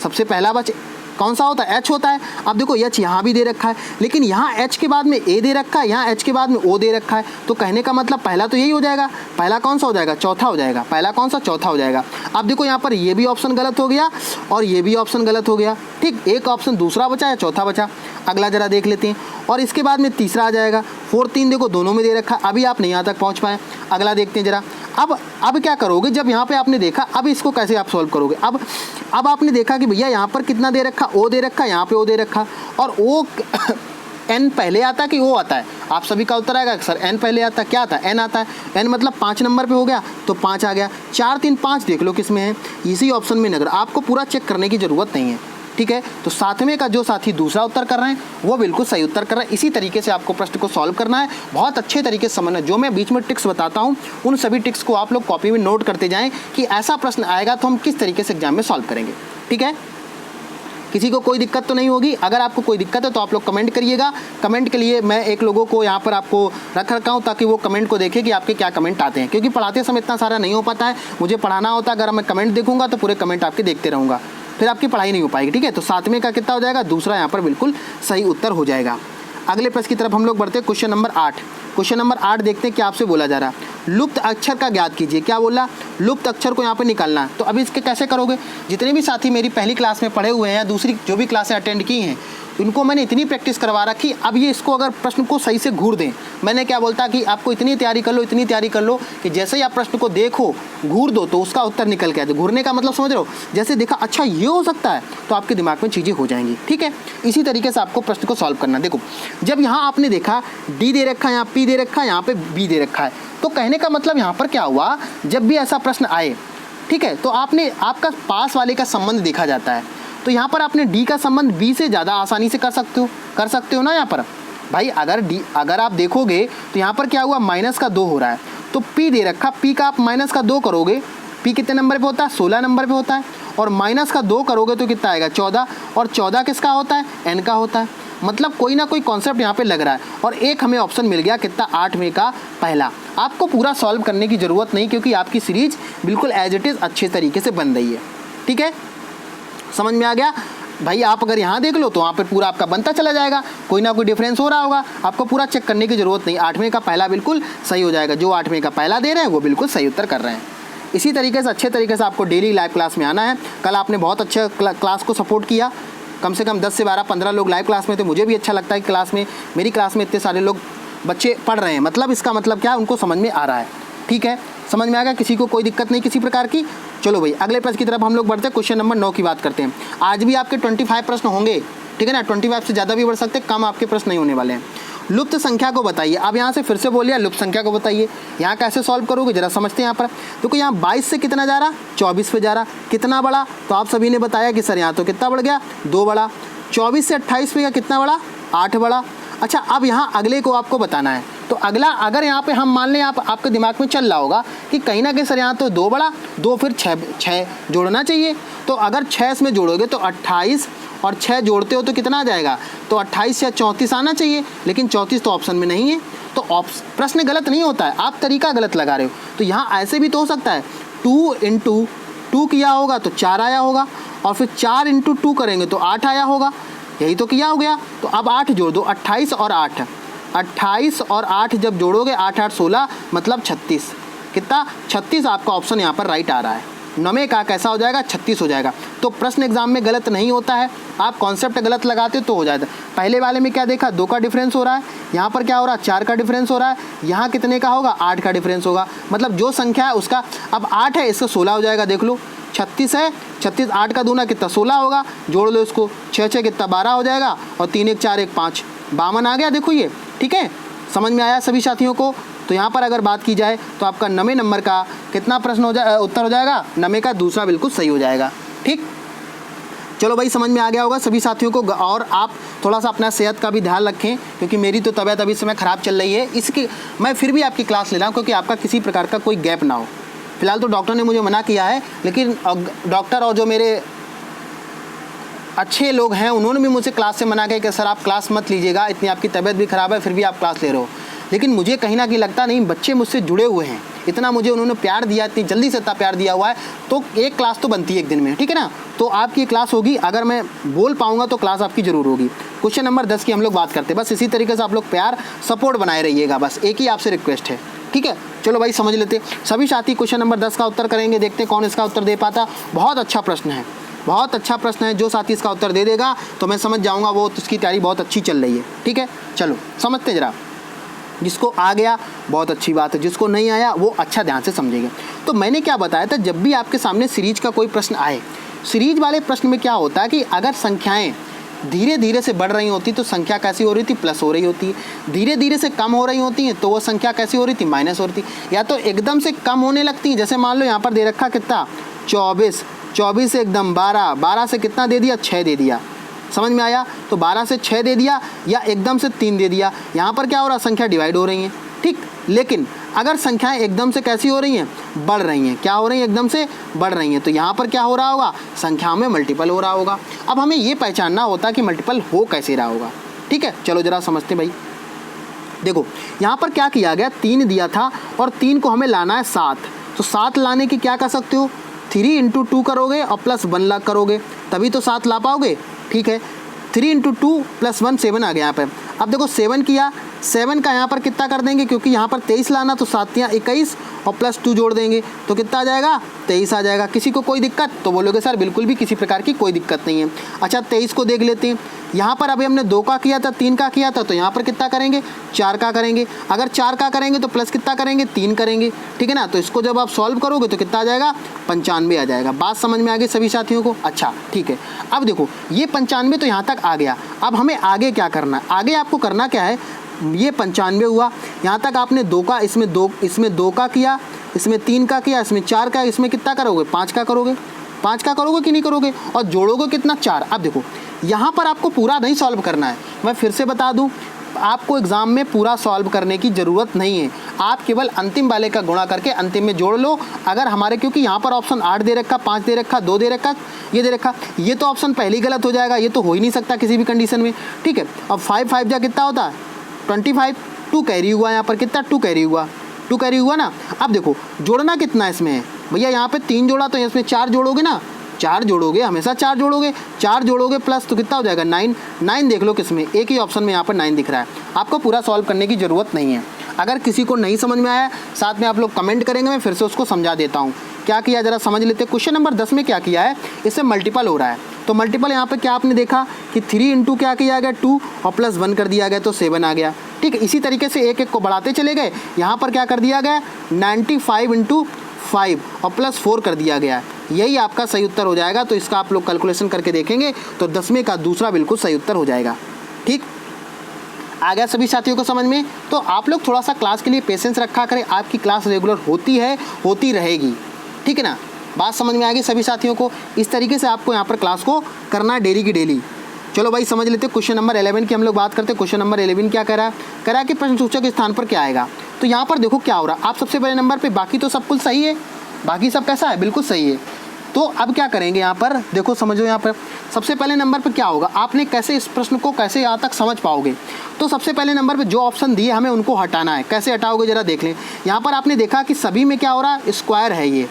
सबसे पहला वर्ड कौन सा होता है, H होता है। अब देखो H यहाँ भी दे रखा है, लेकिन यहाँ H के बाद में A दे रखा है, यहाँ H के बाद में O दे रखा है। तो कहने का मतलब पहला तो यही हो जाएगा, पहला कौन सा हो जाएगा, चौथा हो जाएगा। पहला कौन सा, चौथा हो जाएगा। अब देखो यहाँ पर ये भी ऑप्शन गलत हो गया और ये भी ऑप्शन गलत हो गया। ठीक, एक ऑप्शन दूसरा बचा या चौथा बचा। अगला जरा देख लेते हैं और इसके बाद में तीसरा आ जाएगा। 4 3 देखो दोनों में दे रखा, अभी आप नहीं यहाँ तक पहुँच पाए। अगला देखते हैं जरा। अब क्या करोगे, जब यहाँ पे आपने देखा, अब इसको कैसे आप सॉल्व करोगे। अब आपने देखा कि भैया यहाँ पर कितना दे रखा, O दे रखा, यहाँ पे O दे रखा और O N पहले आता है कि O आता है। आप सभी का उत्तर आएगा सर N पहले आता है। क्या आता है, N आता है। N मतलब 5 नंबर पे हो गया तो 5 आ गया। 4 3 5 देख लो किस में है, इसी ऑप्शन में नगर। आपको पूरा चेक करने की ज़रूरत नहीं है। ठीक है, तो 7वें का जो साथी दूसरा उत्तर कर रहे हैं वो बिल्कुल सही उत्तर कर रहे हैं। इसी तरीके से आपको प्रश्न को सॉल्व करना है, बहुत अच्छे तरीके से समझना है। जो मैं बीच में टिक्स बताता हूँ उन सभी टिक्स को आप लोग कॉपी में नोट करते जाएं कि ऐसा प्रश्न आएगा तो हम किस तरीके से एग्जाम में सॉल्व करेंगे। ठीक है, किसी को कोई दिक्कत तो नहीं होगी। अगर आपको कोई दिक्कत है तो आप लोग कमेंट करिएगा। कमेंट के लिए मैं एक लोगों को यहाँ पर आपको रख रखा हूँ ताकि वो कमेंट को देखे कि आपके क्या कमेंट आते हैं, क्योंकि पढ़ाते समय इतना सारा नहीं हो पाता है, मुझे पढ़ाना होता है। अगर मैं कमेंट देखूंगा तो पूरे कमेंट आपके देखते रहूँगा, फिर आपकी पढ़ाई नहीं हो पाएगी। ठीक है, तो 7वें का कितना हो जाएगा, दूसरा यहाँ पर बिल्कुल सही उत्तर हो जाएगा। अगले प्रश्न की तरफ हम लोग बढ़ते हैं। Question number 8। क्वेश्चन नंबर 8 देखते हैं क्या आपसे बोला जा रहा है। लुप्त अक्षर का ज्ञात कीजिए। क्या बोला, लुप्त अक्षर को यहाँ पे निकालना है। तो अभी इसके कैसे करोगे, जितने भी साथी मेरी पहली क्लास में पढ़े हुए हैं या दूसरी जो भी क्लासें अटेंड की हैं उनको मैंने इतनी प्रैक्टिस करवा रखी, अब ये इसको अगर प्रश्न को सही से घूर दें। मैंने क्या बोलता कि आपको इतनी तैयारी कर लो कि जैसे ही आप प्रश्न को देखो घूर दो तो उसका उत्तर निकल के आए। घूरने का मतलब समझ रहे हो, जैसे देखा अच्छा ये हो सकता है तो आपके दिमाग में चीज़ें हो जाएंगी। ठीक है, इसी तरीके से आपको प्रश्न को सॉल्व करना। देखो जब यहाँ आपने देखा डी दे रखा है, यहाँ पी दे रखा है, यहाँ पे बी दे रखा है, तो कहने का मतलब यहाँ पर क्या हुआ, जब भी ऐसा प्रश्न आए, ठीक है, तो आपका पास वाले का संबंध देखा जाता है। तो यहाँ पर आपने डी का संबंध बी से ज़्यादा आसानी से कर सकते हो ना। यहाँ पर भाई अगर आप देखोगे तो यहाँ पर क्या हुआ, माइनस का 2 हो रहा है, तो पी दे रखा, पी का आप माइनस का 2 करोगे, पी कितने नंबर पे होता है, 16 नंबर पे होता है, और माइनस का 2 करोगे तो कितना आएगा, 14, और 14 किसका होता है, एन का होता है। मतलब कोई ना कोई कॉन्सेप्ट यहाँ पे लग रहा है, और एक हमें ऑप्शन मिल गया कितना, 8 में का पहला। आपको पूरा सॉल्व करने की ज़रूरत नहीं, क्योंकि आपकी सीरीज बिल्कुल एज इट इज़ अच्छे तरीके से बन रही है। ठीक है, समझ में आ गया भाई। आप अगर यहाँ देख लो तो वहाँ पर पूरा आपका बनता चला जाएगा, कोई ना कोई डिफरेंस हो रहा होगा, आपको पूरा चेक करने की ज़रूरत नहीं। 8वें का पहला बिल्कुल सही हो जाएगा, जो 8वें का पहला दे रहे हैं वो बिल्कुल सही उत्तर कर रहे हैं। इसी तरीके से अच्छे तरीके से आपको डेली लाइव क्लास में आना है। कल आपने बहुत अच्छे क्लास को सपोर्ट किया, कम से कम 10 से 12-15 लोग लाइव क्लास में थे। मुझे भी अच्छा लगता है कि क्लास में, मेरी क्लास में इतने सारे लोग बच्चे पढ़ रहे हैं, मतलब इसका मतलब क्या है, उनको समझ में आ रहा है। ठीक है, समझ में आ गया, किसी को कोई दिक्कत नहीं किसी प्रकार की। चलो भाई अगले प्रश्न की तरफ हम लोग बढ़ते हैं। क्वेश्चन नंबर 9 की बात करते हैं। आज भी आपके 25 प्रश्न होंगे, ठीक है ना, 25 से ज़्यादा भी बढ़ सकते, कम आपके प्रश्न नहीं होने वाले हैं। लुप्त संख्या को बताइए। अब यहाँ से फिर से बोलिए, लुप्त संख्या को बताइए। यहाँ कैसे सॉल्व करोगे जरा समझते हैं। यहाँ पर देखो, यहाँ 22 से कितना जा रहा, 24 पे जा रहा, कितना बड़ा, तो आप सभी ने बताया कि सर यहाँ तो कितना बढ़ गया, 2 बड़ा। 24 से 28 पे का कितना बड़ा, 8 बड़ा। अच्छा, अब यहाँ अगले को आपको बताना है। तो अगला, अगर यहाँ पे हम मान लें आपके दिमाग में चल रहा होगा कि कहीं ना कहीं सर यहाँ तो 2 बड़ा, 2 फिर 6 जोड़ना चाहिए। तो अगर 6 इसमें जोड़ोगे तो 28 और 6 जोड़ते हो तो कितना आ जाएगा, तो 28 या 34 आना चाहिए, लेकिन 34 तो ऑप्शन में नहीं है। तो प्रश्न गलत नहीं होता है, आप तरीका गलत लगा रहे हो। तो यहाँ ऐसे भी तो हो सकता है, 2 × 2 किया होगा तो 4 आया होगा, और फिर 4 × 2 करेंगे तो 8 आया होगा, यही तो किया हो गया। तो अब 8 जोड़ दो, 28 और 8, 28 और 8 जब जोड़ोगे 8 8 16 मतलब 36, कितना 36 आपका ऑप्शन यहाँ पर राइट आ रहा है। 9 का कैसा हो जाएगा, 36 हो जाएगा। तो प्रश्न एग्जाम में गलत नहीं होता है, आप कॉन्सेप्ट गलत लगाते तो हो जाता है। पहले वाले में क्या देखा, 2 का डिफरेंस हो रहा है, यहाँ पर क्या हो रहा है, 4 का डिफरेंस हो रहा है, यहाँ कितने का होगा, 8 का डिफरेंस होगा। मतलब जो संख्या है उसका, अब 8 है इसका 16 हो जाएगा। देख लो 36 है, 36 8 का दूना कितना 16 होगा, जोड़ लो इसको, 6 6 कितना 12 हो जाएगा, और 3 1 4 1 5 52 आ गया। देखो ये ठीक है, समझ में आया सभी साथियों को। तो यहाँ पर अगर बात की जाए तो आपका 9वें नंबर का कितना प्रश्न उत्तर हो जाएगा, 9वें का दूसरा बिल्कुल सही हो जाएगा। ठीक, चलो भाई समझ में आ गया होगा सभी साथियों को। और आप थोड़ा सा अपना सेहत का भी ध्यान रखें, क्योंकि मेरी तो तबीयत अभी समय ख़राब चल रही है, इसकी मैं फिर भी आपकी क्लास ले रहा हूँ, क्योंकि आपका किसी प्रकार का कोई गैप ना हो। फिलहाल तो डॉक्टर ने मुझे मना किया है, लेकिन डॉक्टर और जो मेरे अच्छे लोग हैं उन्होंने भी मुझे क्लास से मना किया कि सर आप क्लास मत लीजिएगा, इतनी आपकी तबीयत भी ख़राब है फिर भी आप क्लास ले रहे हो। लेकिन मुझे कहीं ना कहीं लगता नहीं, बच्चे मुझसे जुड़े हुए हैं, इतना मुझे उन्होंने प्यार दिया, इतनी जल्दी से इतना प्यार दिया हुआ है, तो एक क्लास तो बनती है एक दिन में, ठीक है ना। तो आपकी क्लास होगी, अगर मैं बोल पाऊँगा तो क्लास आपकी ज़रूर होगी। क्वेश्चन नंबर 10 की हम लोग बात करते हैं। बस इसी तरीके से आप लोग प्यार सपोर्ट बनाए रहिएगा, बस एक ही आपसे रिक्वेस्ट है, ठीक है। चलो भाई समझ लेते, सभी साथी क्वेश्चन नंबर 10 का उत्तर करेंगे, देखते हैं कौन इसका उत्तर दे पाता। बहुत अच्छा प्रश्न है, बहुत अच्छा प्रश्न है। जो साथी इसका उत्तर दे देगा तो मैं समझ जाऊंगा वो उसकी तैयारी बहुत अच्छी चल रही है, ठीक है। चलो समझते जरा, जिसको आ गया बहुत अच्छी बात है, जिसको नहीं आया वो अच्छा ध्यान से समझेगा। तो मैंने क्या बताया था, जब भी आपके सामने सीरीज का कोई प्रश्न आए, सीरीज वाले प्रश्न में क्या होता है कि अगर संख्याएं धीरे धीरे से बढ़ रही होती तो संख्या कैसी हो रही थी, प्लस हो रही होती है। धीरे धीरे से कम हो रही होती हैं तो वो संख्या कैसी हो रही थी, माइनस हो रही थी। या तो एकदम से कम होने लगती हैं, जैसे मान लो यहाँ पर दे रखा कितना 24, 24 से एकदम 12, 12 से कितना दे दिया, 6 दे दिया, समझ में आया। तो 12 से 6 दे दिया या एकदम से 3 दे दिया। यहाँ पर क्या हो रहा, संख्या डिवाइड हो रही हैं, ठीक। लेकिन अगर संख्याएं एकदम से कैसी हो रही हैं, बढ़ रही हैं, क्या हो रही हैं, एकदम से बढ़ रही हैं, तो यहाँ पर क्या हो रहा होगा, संख्याओं में मल्टीपल हो रहा होगा। अब हमें ये पहचानना होता कि मल्टीपल हो कैसे रहा होगा, ठीक है। चलो ज़रा समझते भाई। देखो यहाँ पर क्या किया गया, 3 दिया था और 3 को हमें लाना है 7। तो 7 लाने की क्या कर सकते हो, 3 × 2 करोगे और +1 करोगे तभी तो 7 ला पाओगे, ठीक है। 3 × 2 + 1 7 आ गया यहाँ पे। अब देखो 7 किया, 7 का यहाँ पर कितना कर देंगे, क्योंकि यहाँ पर 23 लाना, तो 7 या 21 और प्लस 2 जोड़ देंगे तो कितना आ जाएगा, 23 आ जाएगा। किसी को कोई दिक्कत, तो बोलोगे सर बिल्कुल भी किसी प्रकार की कोई दिक्कत नहीं है। अच्छा 23 को देख लेते हैं। यहाँ पर अभी हमने 2 का किया था, 3 का किया था, तो यहाँ पर कितना करेंगे, 4 का करेंगे। अगर 4 का करेंगे तो प्लस कितना करेंगे, 3 करेंगे, ठीक है ना। तो इसको जब आप सॉल्व करोगे तो कितना आ जाएगा, 95 आ जाएगा। बात समझ में आ गई सभी साथियों को। अच्छा ठीक है, अब देखो ये 95 तो यहाँ तक आ गया। अब हमें आगे क्या करना है, आगे आपको करना क्या है, ये 95 हुआ, यहाँ तक आपने 2 का, इसमें 2 का किया, इसमें 3 का किया, इसमें 4 का, इसमें कितना करोगे, 5 का करोगे। 5 का करोगे कि नहीं करोगे, और जोड़ोगे कितना, 4। अब देखो यहाँ पर आपको पूरा नहीं सॉल्व करना है, मैं फिर से बता दूँ, आपको एग्जाम में पूरा सॉल्व करने की ज़रूरत नहीं है। आप केवल अंतिम वाले का गुणा करके अंतिम में जोड़ लो। अगर हमारे, क्योंकि यहाँ पर ऑप्शन 8 दे रखा, 5 दे रखा, 2 दे रखा, ये दे रखा, ये तो ऑप्शन पहले ही गलत हो जाएगा, ये तो हो ही नहीं सकता किसी भी कंडीशन में, ठीक है। अब 5 जा कितना होता है, 25, 2 कैरी हुआ, यहाँ पर कितना, 2 कैरी हुआ, 2 कैरी हुआ ना। अब देखो जोड़ना कितना इसमें है भैया, यहाँ पे 3 जोड़ा तो इसमें 4 जोड़ोगे ना, 4 जोड़ोगे, हमेशा 4 जोड़ोगे, 4 जोड़ोगे प्लस तो कितना हो जाएगा, 9 देख लो किसमें, एक ही ऑप्शन में यहाँ पर 9 दिख रहा है। आपको पूरा सॉल्व करने की ज़रूरत नहीं है। अगर किसी को नहीं समझ में आया, साथ में आप लोग कमेंट करेंगे, मैं फिर से उसको समझा देता हूँ। क्या किया जरा समझ लेते। क्वेश्चन नंबर 10 में क्या किया है, इससे मल्टीपल हो रहा है, तो मल्टीपल यहाँ पे क्या आपने देखा कि 3 इंटू क्या किया गया, 2 और प्लस 1 कर दिया गया, तो 7 आ गया, ठीक है। इसी तरीके से एक एक को बढ़ाते चले गए, यहाँ पर क्या कर दिया गया, 95 इंटू 5 और प्लस 4 कर दिया गया। यही आपका सही उत्तर हो जाएगा। तो इसका आप लोग कैलकुलेशन करके देखेंगे तो 10वें का दूसरा बिल्कुल सही उत्तर हो जाएगा। ठीक, आ गया सभी साथियों को समझ में। तो आप लोग थोड़ा सा क्लास के लिए पेशेंस रखा करें, आपकी क्लास रेगुलर होती है, होती रहेगी, ठीक है ना। बात समझ में आ गई सभी साथियों को। इस तरीके से आपको यहाँ पर क्लास को करना है डेली की डेली। चलो भाई समझ लेते हैं। क्वेश्चन नंबर 11 की हम लोग बात करते हैं। क्वेश्चन नंबर 11 क्या कह रहा है कि प्रश्न सूचक के स्थान पर क्या आएगा। तो यहाँ पर देखो क्या हो रहा है, आप सबसे पहले नंबर पे, बाकी तो सब कुछ सही है, बाकी सब कैसा है, बिल्कुल सही है। तो अब क्या करेंगे यहाँ पर, देखो समझो यहाँ पर सबसे पहले नंबर पे क्या होगा, आपने कैसे इस प्रश्न को कैसे यहाँ तक समझ पाओगे। तो सबसे पहले नंबर पे जो ऑप्शन दिए हमें उनको हटाना है। कैसे हटाओगे जरा देख लें। यहाँ पर आपने देखा कि सभी में क्या हो रहा है, स्क्वायर है, ये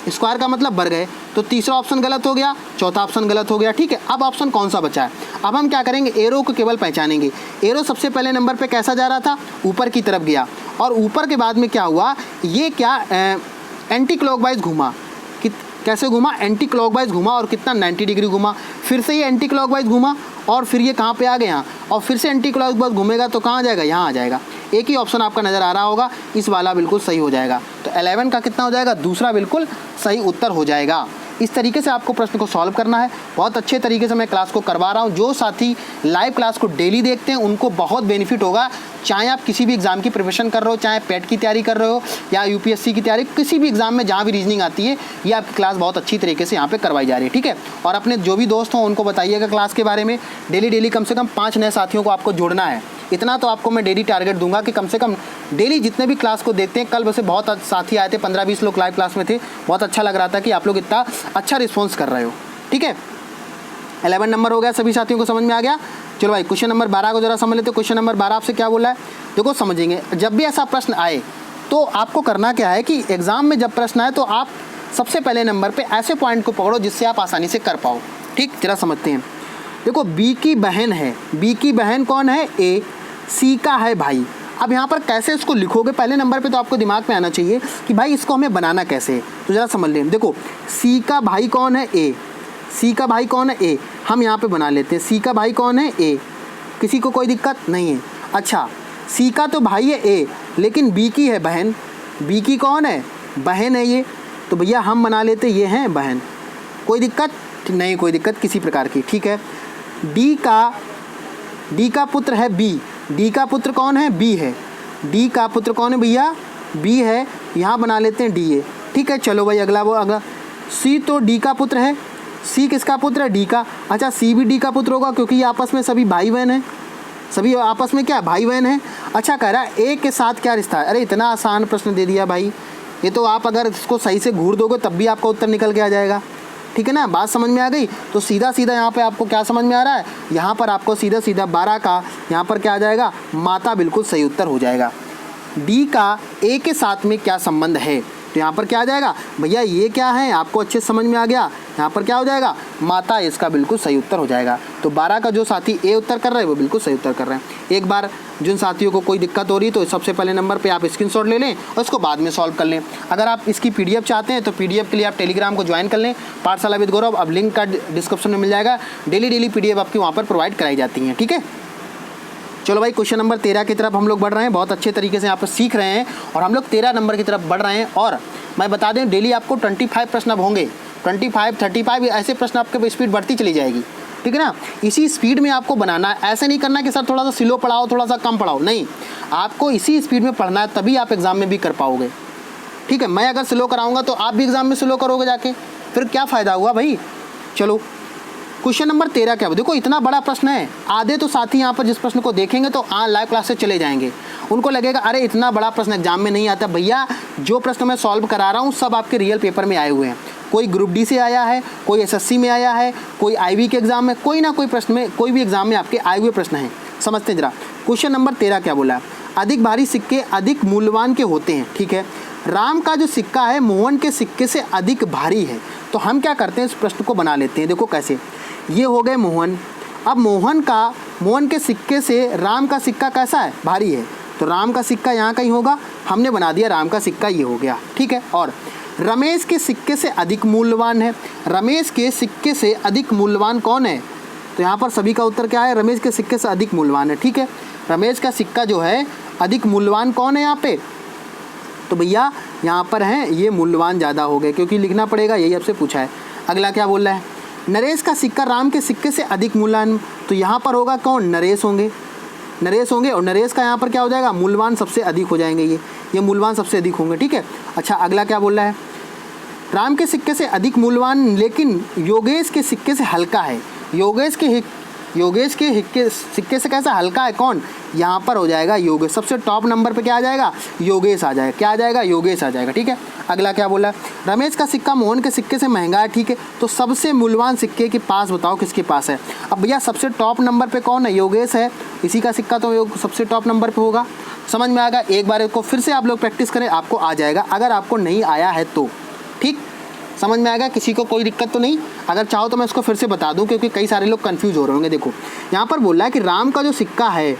स्क्वायर का मतलब वर्ग है, तो तीसरा ऑप्शन गलत हो गया, चौथा ऑप्शन गलत हो गया, ठीक है। अब ऑप्शन कौन सा बचा है, अब हम क्या करेंगे, एरो को केवल पहचानेंगे। एरो सबसे पहले नंबर पे कैसा जा रहा था, ऊपर की तरफ गया, और ऊपर के बाद में क्या हुआ, ये क्या एंटी क्लॉकवाइज घूमा, कैसे घूमा, एंटी क्लॉकवाइज घूमा, और कितना 90 डिग्री घूमा। फिर से ये एंटी क्लॉकवाइज घूमा, और फिर ये कहाँ पे आ गया, और फिर से एंटी क्लॉकवाइज घूमेगा तो कहाँ आ जाएगा, यहाँ आ जाएगा। एक ही ऑप्शन आपका नज़र आ रहा होगा, इस वाला बिल्कुल सही हो जाएगा। तो 11 का कितना हो जाएगा, दूसरा बिल्कुल सही उत्तर हो जाएगा। इस तरीके से आपको प्रश्न को सॉल्व करना है। बहुत अच्छे तरीके से मैं क्लास को करवा रहा हूँ। जो साथी लाइव क्लास को डेली देखते हैं उनको बहुत बेनिफिट होगा। चाहे आप किसी भी एग्ज़ाम की प्रिपरेशन कर रहे हो, चाहे पेट की तैयारी कर रहे हो या यूपीएससी की तैयारी, किसी भी एग्ज़ाम में जहाँ भी रीजनिंग आती है, ये आपकी क्लास बहुत अच्छी तरीके से यहाँ पे करवाई जा रही है, ठीक है। और अपने जो भी दोस्त हों उनको बताइएगा क्लास के बारे में। डेली कम से कम 5 नए साथियों को आपको जोड़ना है। इतना तो आपको मैं डेली टारगेट दूंगा कि कम से कम डेली जितने भी क्लास को देखते हैं, कल वैसे बहुत साथी आए थे, 15-20 लोग लाइव क्लास में थे, बहुत अच्छा लग रहा था कि आप लोग इतना अच्छा रिस्पॉन्स कर रहे हो, ठीक है। 11 नंबर हो गया, सभी साथियों को समझ में आ गया। चलो भाई क्वेश्चन नंबर 12 को जरा समझ लेते। क्वेश्चन नंबर 12 आपसे क्या बोला है, देखो समझेंगे। जब भी ऐसा प्रश्न आए तो आपको करना क्या है कि एग्जाम में जब प्रश्न आए तो आप सबसे पहले नंबर पे ऐसे पॉइंट को पकड़ो जिससे आप आसानी से कर पाओ, ठीक। जरा समझते हैं। देखो बी की बहन है, बी की बहन कौन है, ए, सी का है भाई। अब यहाँ पर कैसे इसको लिखोगे, पहले नंबर पे तो आपको दिमाग में आना चाहिए कि भाई इसको हमें बनाना कैसे है। तो ज़रा समझ लें। देखो सी का भाई कौन है, ए, सी का भाई कौन है, ए। हम यहाँ पे बना लेते हैं, सी का भाई कौन है, ए। किसी को कोई दिक्कत नहीं है। अच्छा सी का तो भाई है ए, लेकिन बी की है बहन। बी की कौन है, बहन है ये, तो भैया हम बना लेते ये हैं बहन। कोई दिक्कत नहीं, कोई दिक्कत किसी प्रकार की, ठीक है। डी का पुत्र है बी, डी का पुत्र कौन है, बी है। डी का पुत्र कौन है भैया, बी है, यहाँ बना लेते हैं डी ए, ठीक है। चलो भाई अगला, वो अगला सी तो डी का पुत्र है। सी किसका पुत्र है, डी का। अच्छा सी भी डी का पुत्र होगा क्योंकि ये आपस में सभी भाई बहन हैं, सभी आपस में क्या भाई बहन हैं। अच्छा कह रहा है ए के साथ क्या रिश्ता है। अरे इतना आसान प्रश्न दे दिया भाई, ये तो आप अगर इसको सही से घूर दोगे तब भी आपका उत्तर निकल के आ जाएगा, ठीक है ना। बात समझ में आ गई। तो सीधा यहाँ पे आपको क्या समझ में आ रहा है, यहाँ पर आपको सीधा 12 का यहाँ पर क्या आ जाएगा, माता बिल्कुल सही उत्तर हो जाएगा। डी का ए के साथ में क्या संबंध है, तो यहाँ पर क्या आ जाएगा भैया, ये क्या है आपको अच्छे समझ में आ गया। यहाँ पर क्या हो जाएगा, माता, इसका बिल्कुल सही उत्तर हो जाएगा। तो 12 का जो साथी ए उत्तर कर रहे हैं वो बिल्कुल सही उत्तर कर रहे हैं। एक बार जिन साथियों को कोई दिक्कत हो रही है तो सबसे पहले नंबर पे आप स्क्रीनशॉट ले लें और उसको बाद में सॉल्व कर लें। अगर आप इसकी पीडीएफ चाहते हैं तो पीडीएफ के लिए आप टेलीग्राम को ज्वाइन कर लें, पाठशाला विद गौरव। अब लिंक का डिस्क्रिप्शन में मिल जाएगा। डेली पीडीएफ आपकी वहाँ पर प्रोवाइड कराई जाती हैं, ठीक है। चलो भाई, क्वेश्चन नंबर 13 की तरफ हम लोग बढ़ रहे हैं। बहुत अच्छे तरीके से यहाँ पर सीख रहे हैं और हम लोग 13 नंबर की तरफ बढ़ रहे हैं। और मैं बता दें, डेली आपको 25 प्रश्न अब होंगे, 25, 35 ऐसे प्रश्न आपके स्पीड बढ़ती चली जाएगी, ठीक है ना। इसी स्पीड में आपको बनाना है। ऐसे नहीं करना कि सर थोड़ा सा स्लो पढ़ाओ, थोड़ा सा कम पढ़ाओ, नहीं, आपको इसी स्पीड में पढ़ना है, तभी आप एग्जाम में भी कर पाओगे, ठीक है। मैं अगर स्लो कराऊंगा तो आप भी एग्जाम में स्लो करोगे जाके, फिर क्या फ़ायदा हुआ भाई। चलो क्वेश्चन नंबर 13 क्या, देखो इतना बड़ा प्रश्न है। आधे तो साथी यहाँ पर जिस प्रश्न को देखेंगे तो लाइव क्लास से चले जाएंगे, उनको लगेगा अरे इतना बड़ा प्रश्न एग्जाम में नहीं आता। भैया जो प्रश्न मैं सॉल्व करा रहा हूँ सब आपके रियल पेपर में आए हुए हैं। कोई ग्रुप डी से आया है, कोई एसएससी में आया है, कोई आईवी के एग्जाम में, कोई ना कोई प्रश्न में, कोई भी एग्जाम में आपके आए हुए प्रश्न हैं। समझते जरा। क्वेश्चन नंबर 13 क्या बोला है, अधिक भारी सिक्के अधिक मूल्यवान के होते हैं, ठीक है। राम का जो सिक्का है मोहन के सिक्के से अधिक भारी है। तो हम क्या करते हैं, इस प्रश्न को बना लेते हैं। देखो कैसे, ये हो गए मोहन। अब मोहन के सिक्के से राम का सिक्का कैसा है, भारी है, तो राम का सिक्का यहाँ कहीं होगा, हमने बना दिया राम का सिक्का ये हो गया, ठीक है। और रमेश के सिक्के से अधिक मूल्यवान है, रमेश के सिक्के से अधिक मूल्यवान कौन है, तो यहाँ पर सभी का उत्तर क्या है, रमेश के सिक्के से अधिक मूल्यवान है, ठीक है। रमेश का सिक्का जो है अधिक मूल्यवान कौन है यहाँ पे, तो भैया यहाँ पर हैं ये मूल्यवान ज़्यादा हो गए, क्योंकि लिखना पड़ेगा, यही आपसे पूछा है। अगला क्या बोल रहा है, नरेश का सिक्का राम के सिक्के से अधिक मूल्यवान, तो यहाँ पर होगा कौन, नरेश होंगे और नरेश का यहाँ पर क्या हो जाएगा, मूल्यवान सबसे अधिक हो जाएंगे, ये मूल्यवान सबसे अधिक होंगे, ठीक है। अच्छा अगला क्या बोल रहा है, राम के सिक्के से अधिक मूल्यवान लेकिन योगेश के सिक्के से हल्का है। योगेश के सिक्के से कैसा हल्का है, कौन, यहाँ पर हो जाएगा योगेश। सबसे टॉप नंबर पे क्या आ जाएगा, योगेश आ जाएगा। क्या आ जाएगा, योगेश आ जाएगा, ठीक है। अगला क्या बोला, रमेश का सिक्का मोहन के सिक्के से महंगा है, ठीक है। तो सबसे मूल्यवान सिक्के के पास बताओ किसके पास है। अब भैया सबसे टॉप नंबर पे कौन है, योगेश है, इसी का सिक्का तो सबसे टॉप नंबर पे होगा। समझ में आएगा। एक बार इसको फिर से आप लोग प्रैक्टिस करें, आपको आ जाएगा। अगर आपको नहीं आया है तो ठीक, समझ में आएगा, किसी को कोई दिक्कत तो नहीं। अगर चाहो तो मैं इसको फिर से बता दूं, क्योंकि कई सारे लोग कंफ्यूज हो रहे होंगे। देखो यहाँ पर बोल रहा है कि राम का जो सिक्का है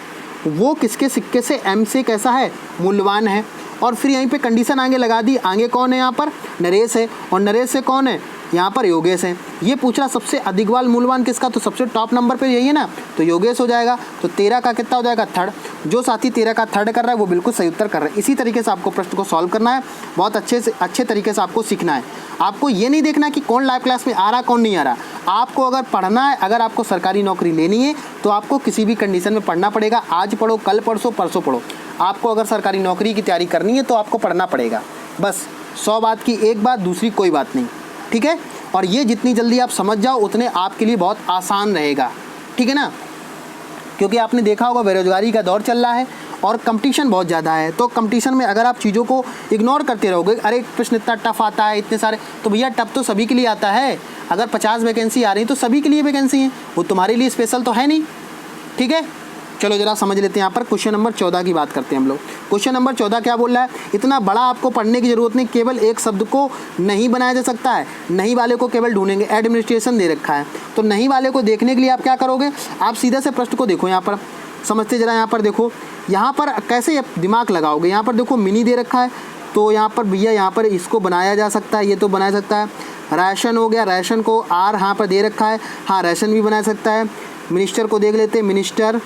वो किसके सिक्के से, एम से कैसा है, मूल्यवान है। और फिर यहीं पे कंडीशन आगे लगा दी, आगे कौन है यहाँ पर, नरेश है, और नरेश से कौन है, यहाँ पर योगेश है। ये पूछ रहा सबसे अधिक बार मूल्यवान किसका, तो सबसे टॉप नंबर पे यही है ना, तो योगेश हो जाएगा। तो 13 का कितना हो जाएगा, थर्ड। जो साथी 13 का थर्ड कर रहा है वो बिल्कुल सही उत्तर कर रहा है। इसी तरीके से आपको प्रश्न को सॉल्व करना है, बहुत अच्छे तरीके से आपको सीखना है। आपको ये नहीं देखना कि कौन लाइव क्लास में आ रहा कौन नहीं आ रहा। आपको अगर पढ़ना है, अगर आपको सरकारी नौकरी लेनी है तो आपको किसी भी कंडीशन में पढ़ना पड़ेगा। आज पढ़ो, कल परसों पढ़ो। आपको अगर सरकारी नौकरी की तैयारी करनी है तो आपको पढ़ना पड़ेगा। बस 100 बात की एक बात, दूसरी कोई बात नहीं, ठीक है। और ये जितनी जल्दी आप समझ जाओ उतने आपके लिए बहुत आसान रहेगा, ठीक है ना। क्योंकि आपने देखा होगा बेरोजगारी का दौर चल रहा है और कंपटीशन बहुत ज़्यादा है। तो कंपटीशन में अगर आप चीज़ों को इग्नोर करते रहोगे, अरे प्रश्न इतना टफ आता है, इतने सारे, तो भैया टफ तो सभी के लिए आता है। अगर 50 वैकेंसी आ रही तो सभी के लिए वैकेंसी है, वो तुम्हारे लिए स्पेशल तो है नहीं, ठीक है। चलो जरा समझ लेते हैं। यहाँ पर क्वेश्चन नंबर 14 की बात करते हैं हम लोग। क्वेश्चन नंबर 14 क्या बोल रहा है, इतना बड़ा आपको पढ़ने की जरूरत नहीं, केवल एक शब्द को नहीं बनाया जा सकता है, नहीं वाले को केवल ढूंढेंगे। एडमिनिस्ट्रेशन दे रखा है, तो नहीं वाले को देखने के लिए आप क्या करोगे, आप सीधा से प्रश्न को देखो। यहाँ पर समझते जरा, यहाँ पर देखो, यहाँ पर कैसे दिमाग लगाओगे। यहाँ पर देखो मिनी दे रखा है, तो यहाँ पर भैया यहाँ पर इसको बनाया जा सकता है, ये तो बना सकता है। राशन हो गया, राशन को आर यहाँ पर दे रखा है, हाँ राशन भी बना सकता है। मिनिस्टर को देख लेते हैं, मिनिस्टर,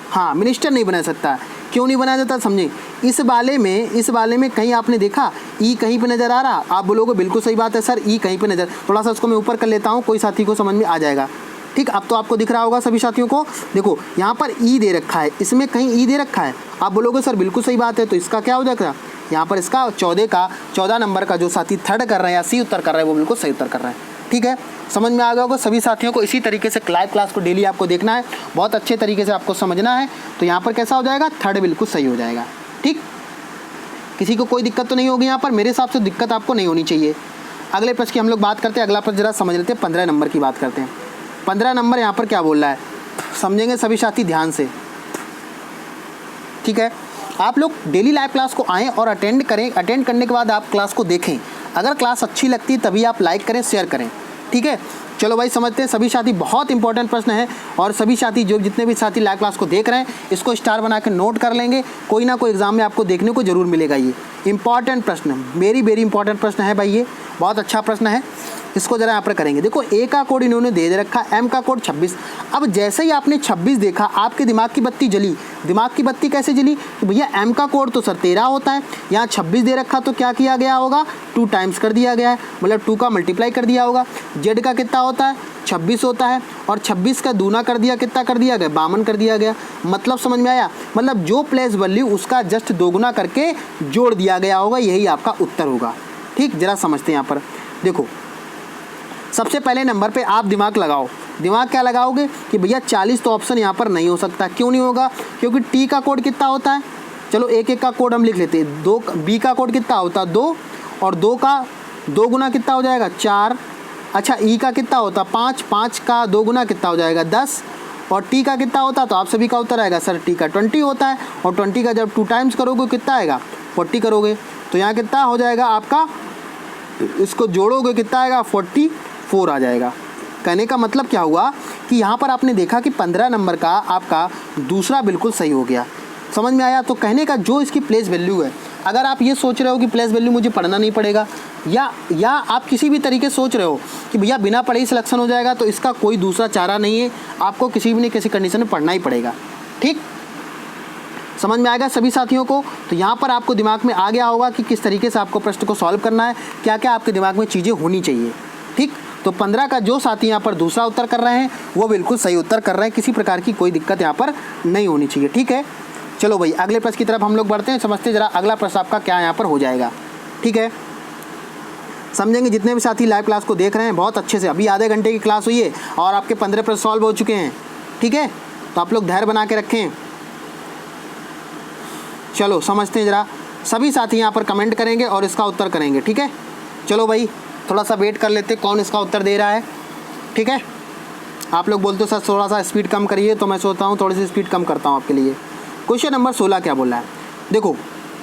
हाँ मिनिस्टर नहीं बना सकता। क्यों नहीं बनाया जाता समझे, इस वाले में कहीं आपने देखा ई कहीं पे नज़र आ रहा, आप बोलोगे बिल्कुल सही बात है सर, ई कहीं पे नज़र, थोड़ा सा उसको मैं ऊपर कर लेता हूँ, कोई साथी को समझ में आ जाएगा। ठीक, अब तो आपको दिख रहा होगा सभी साथियों को। देखो यहाँ पर ई दे रखा है, इसमें कहीं ई दे रखा है, आप बोलोगे सर बिल्कुल सही बात है, तो इसका क्या हो जाएगा, यहाँ पर इसका 14 नंबर का जो साथी थर्ड कर रहे हैं या सी उत्तर कर रहे हैं वो बिल्कुल सही उत्तर कर रहे हैं। ठीक है, समझ में आ गया होगा सभी साथियों को। इसी तरीके से लाइव क्लास को डेली आपको देखना है, बहुत अच्छे तरीके से आपको समझना है। तो यहाँ पर कैसा हो जाएगा, थर्ड बिल्कुल सही हो जाएगा। ठीक, किसी को कोई दिक्कत तो नहीं होगी यहाँ पर, मेरे हिसाब से दिक्कत आपको नहीं होनी चाहिए। अगले प्रश्न की हम लोग बात करते हैं, अगला प्रश्न जरा समझ लेते हैं, 15 नंबर की बात करते हैं। 15 नंबर यहाँ पर क्या बोल रहा है, समझेंगे सभी साथी ध्यान से। ठीक है, आप लोग डेली लाइव क्लास को आएँ और अटेंड करें, अटेंड करने के बाद आप क्लास को देखें। अगर क्लास अच्छी लगती है तभी आप लाइक करें, शेयर करें। ठीक है, चलो भाई समझते हैं सभी साथी, बहुत इंपॉर्टेंट प्रश्न है और सभी साथी जो जितने भी साथी लाइव क्लास को देख रहे हैं इसको स्टार बना के नोट कर लेंगे, कोई ना कोई एग्जाम में आपको देखने को जरूर मिलेगा। ये इंपॉर्टेंट प्रश्न, वेरी इंपॉर्टेंट प्रश्न है भाई, ये बहुत अच्छा प्रश्न है, इसको जरा यहाँ पर करेंगे। देखो ए का कोड इन्होंने दे रखा, एम का कोड 26। अब जैसे ही आपने 26 देखा आपके दिमाग की बत्ती जली। दिमाग की बत्ती कैसे जली? तो भैया एम का कोड तो सर 13 होता है, यहाँ 26 दे रखा तो क्या किया गया होगा, 2 टाइम्स कर दिया गया है, मतलब 2 का मल्टीप्लाई कर दिया होगा। जेड का कितना होता है, 26 होता है और 26 का दूना कर दिया, कितना कर दिया गया, 52 कर दिया गया। मतलब समझ में आया, मतलब जो प्लेस वैल्यू उसका जस्ट दोगुना करके जोड़ दिया गया होगा, यही आपका उत्तर होगा। ठीक, जरा समझते हैं यहाँ पर। देखो सबसे पहले नंबर पे आप दिमाग लगाओ। दिमाग क्या लगाओगे कि भैया 40 तो ऑप्शन यहाँ पर नहीं हो सकता। क्यों नहीं होगा? क्योंकि टी का कोड कितना होता है, चलो एक एक का कोड हम लिख लेते हैं। 2 बी का कोड कितना होता है 2, और 2 का 2 गुना कितना हो जाएगा 4। अच्छा ई का कितना होता 5, 5 का 2 गुना कितना हो जाएगा 10, और टी का कितना होता, तो आप सभी का उत्तर आएगा सर टी का 20 होता है, और 20 का जब 2 टाइम्स करोगे कितना आएगा 40 करोगे, तो यहाँ कितना हो जाएगा आपका, इसको जोड़ोगे कितना आएगा 44 आ जाएगा। कहने का मतलब क्या हुआ कि यहाँ पर आपने देखा कि 15 नंबर का आपका दूसरा बिल्कुल सही हो गया। समझ में आया? तो कहने का जो इसकी प्लेस वैल्यू है, अगर आप ये सोच रहे हो कि प्लेस वैल्यू मुझे पढ़ना नहीं पड़ेगा, या आप किसी भी तरीके सोच रहे हो कि भैया बिना पढ़े ही सिलेक्शन हो जाएगा, तो इसका कोई दूसरा चारा नहीं है, आपको किसी भी नहीं किसी कंडीशन में पढ़ना ही पड़ेगा। ठीक, समझ में आएगा सभी साथियों को? तो यहाँ पर आपको दिमाग में आ गया होगा कि किस तरीके से आपको प्रश्न को सॉल्व करना है, क्या क्या आपके दिमाग में चीज़ें होनी चाहिए। ठीक, तो 15 का जो साथी यहाँ पर दूसरा उत्तर कर रहे हैं वो बिल्कुल सही उत्तर कर रहे हैं, किसी प्रकार की कोई दिक्कत यहाँ पर नहीं होनी चाहिए। ठीक है, चलो भाई अगले प्रश्न की तरफ हम लोग बढ़ते हैं, समझते जरा अगला प्रश्न आपका क्या यहाँ पर हो जाएगा। ठीक है, समझेंगे जितने भी साथी लाइव क्लास को देख रहे हैं बहुत अच्छे से। अभी आधे घंटे की क्लास हुई है और आपके 15 प्रश्न सॉल्व हो चुके हैं। ठीक है, तो आप लोग धैर्य बना के रखें। चलो समझते हैं जरा, सभी साथी यहाँ पर कमेंट करेंगे और इसका उत्तर करेंगे। ठीक है, चलो भाई थोड़ा सा वेट कर लेते कौन इसका उत्तर दे रहा है। ठीक है, आप लोग बोलते हो सर थोड़ा सा स्पीड कम करिए, तो मैं सोचता हूँ थोड़ी सी स्पीड कम करता हूँ आपके लिए। क्वेश्चन नंबर 16 क्या बोला है? देखो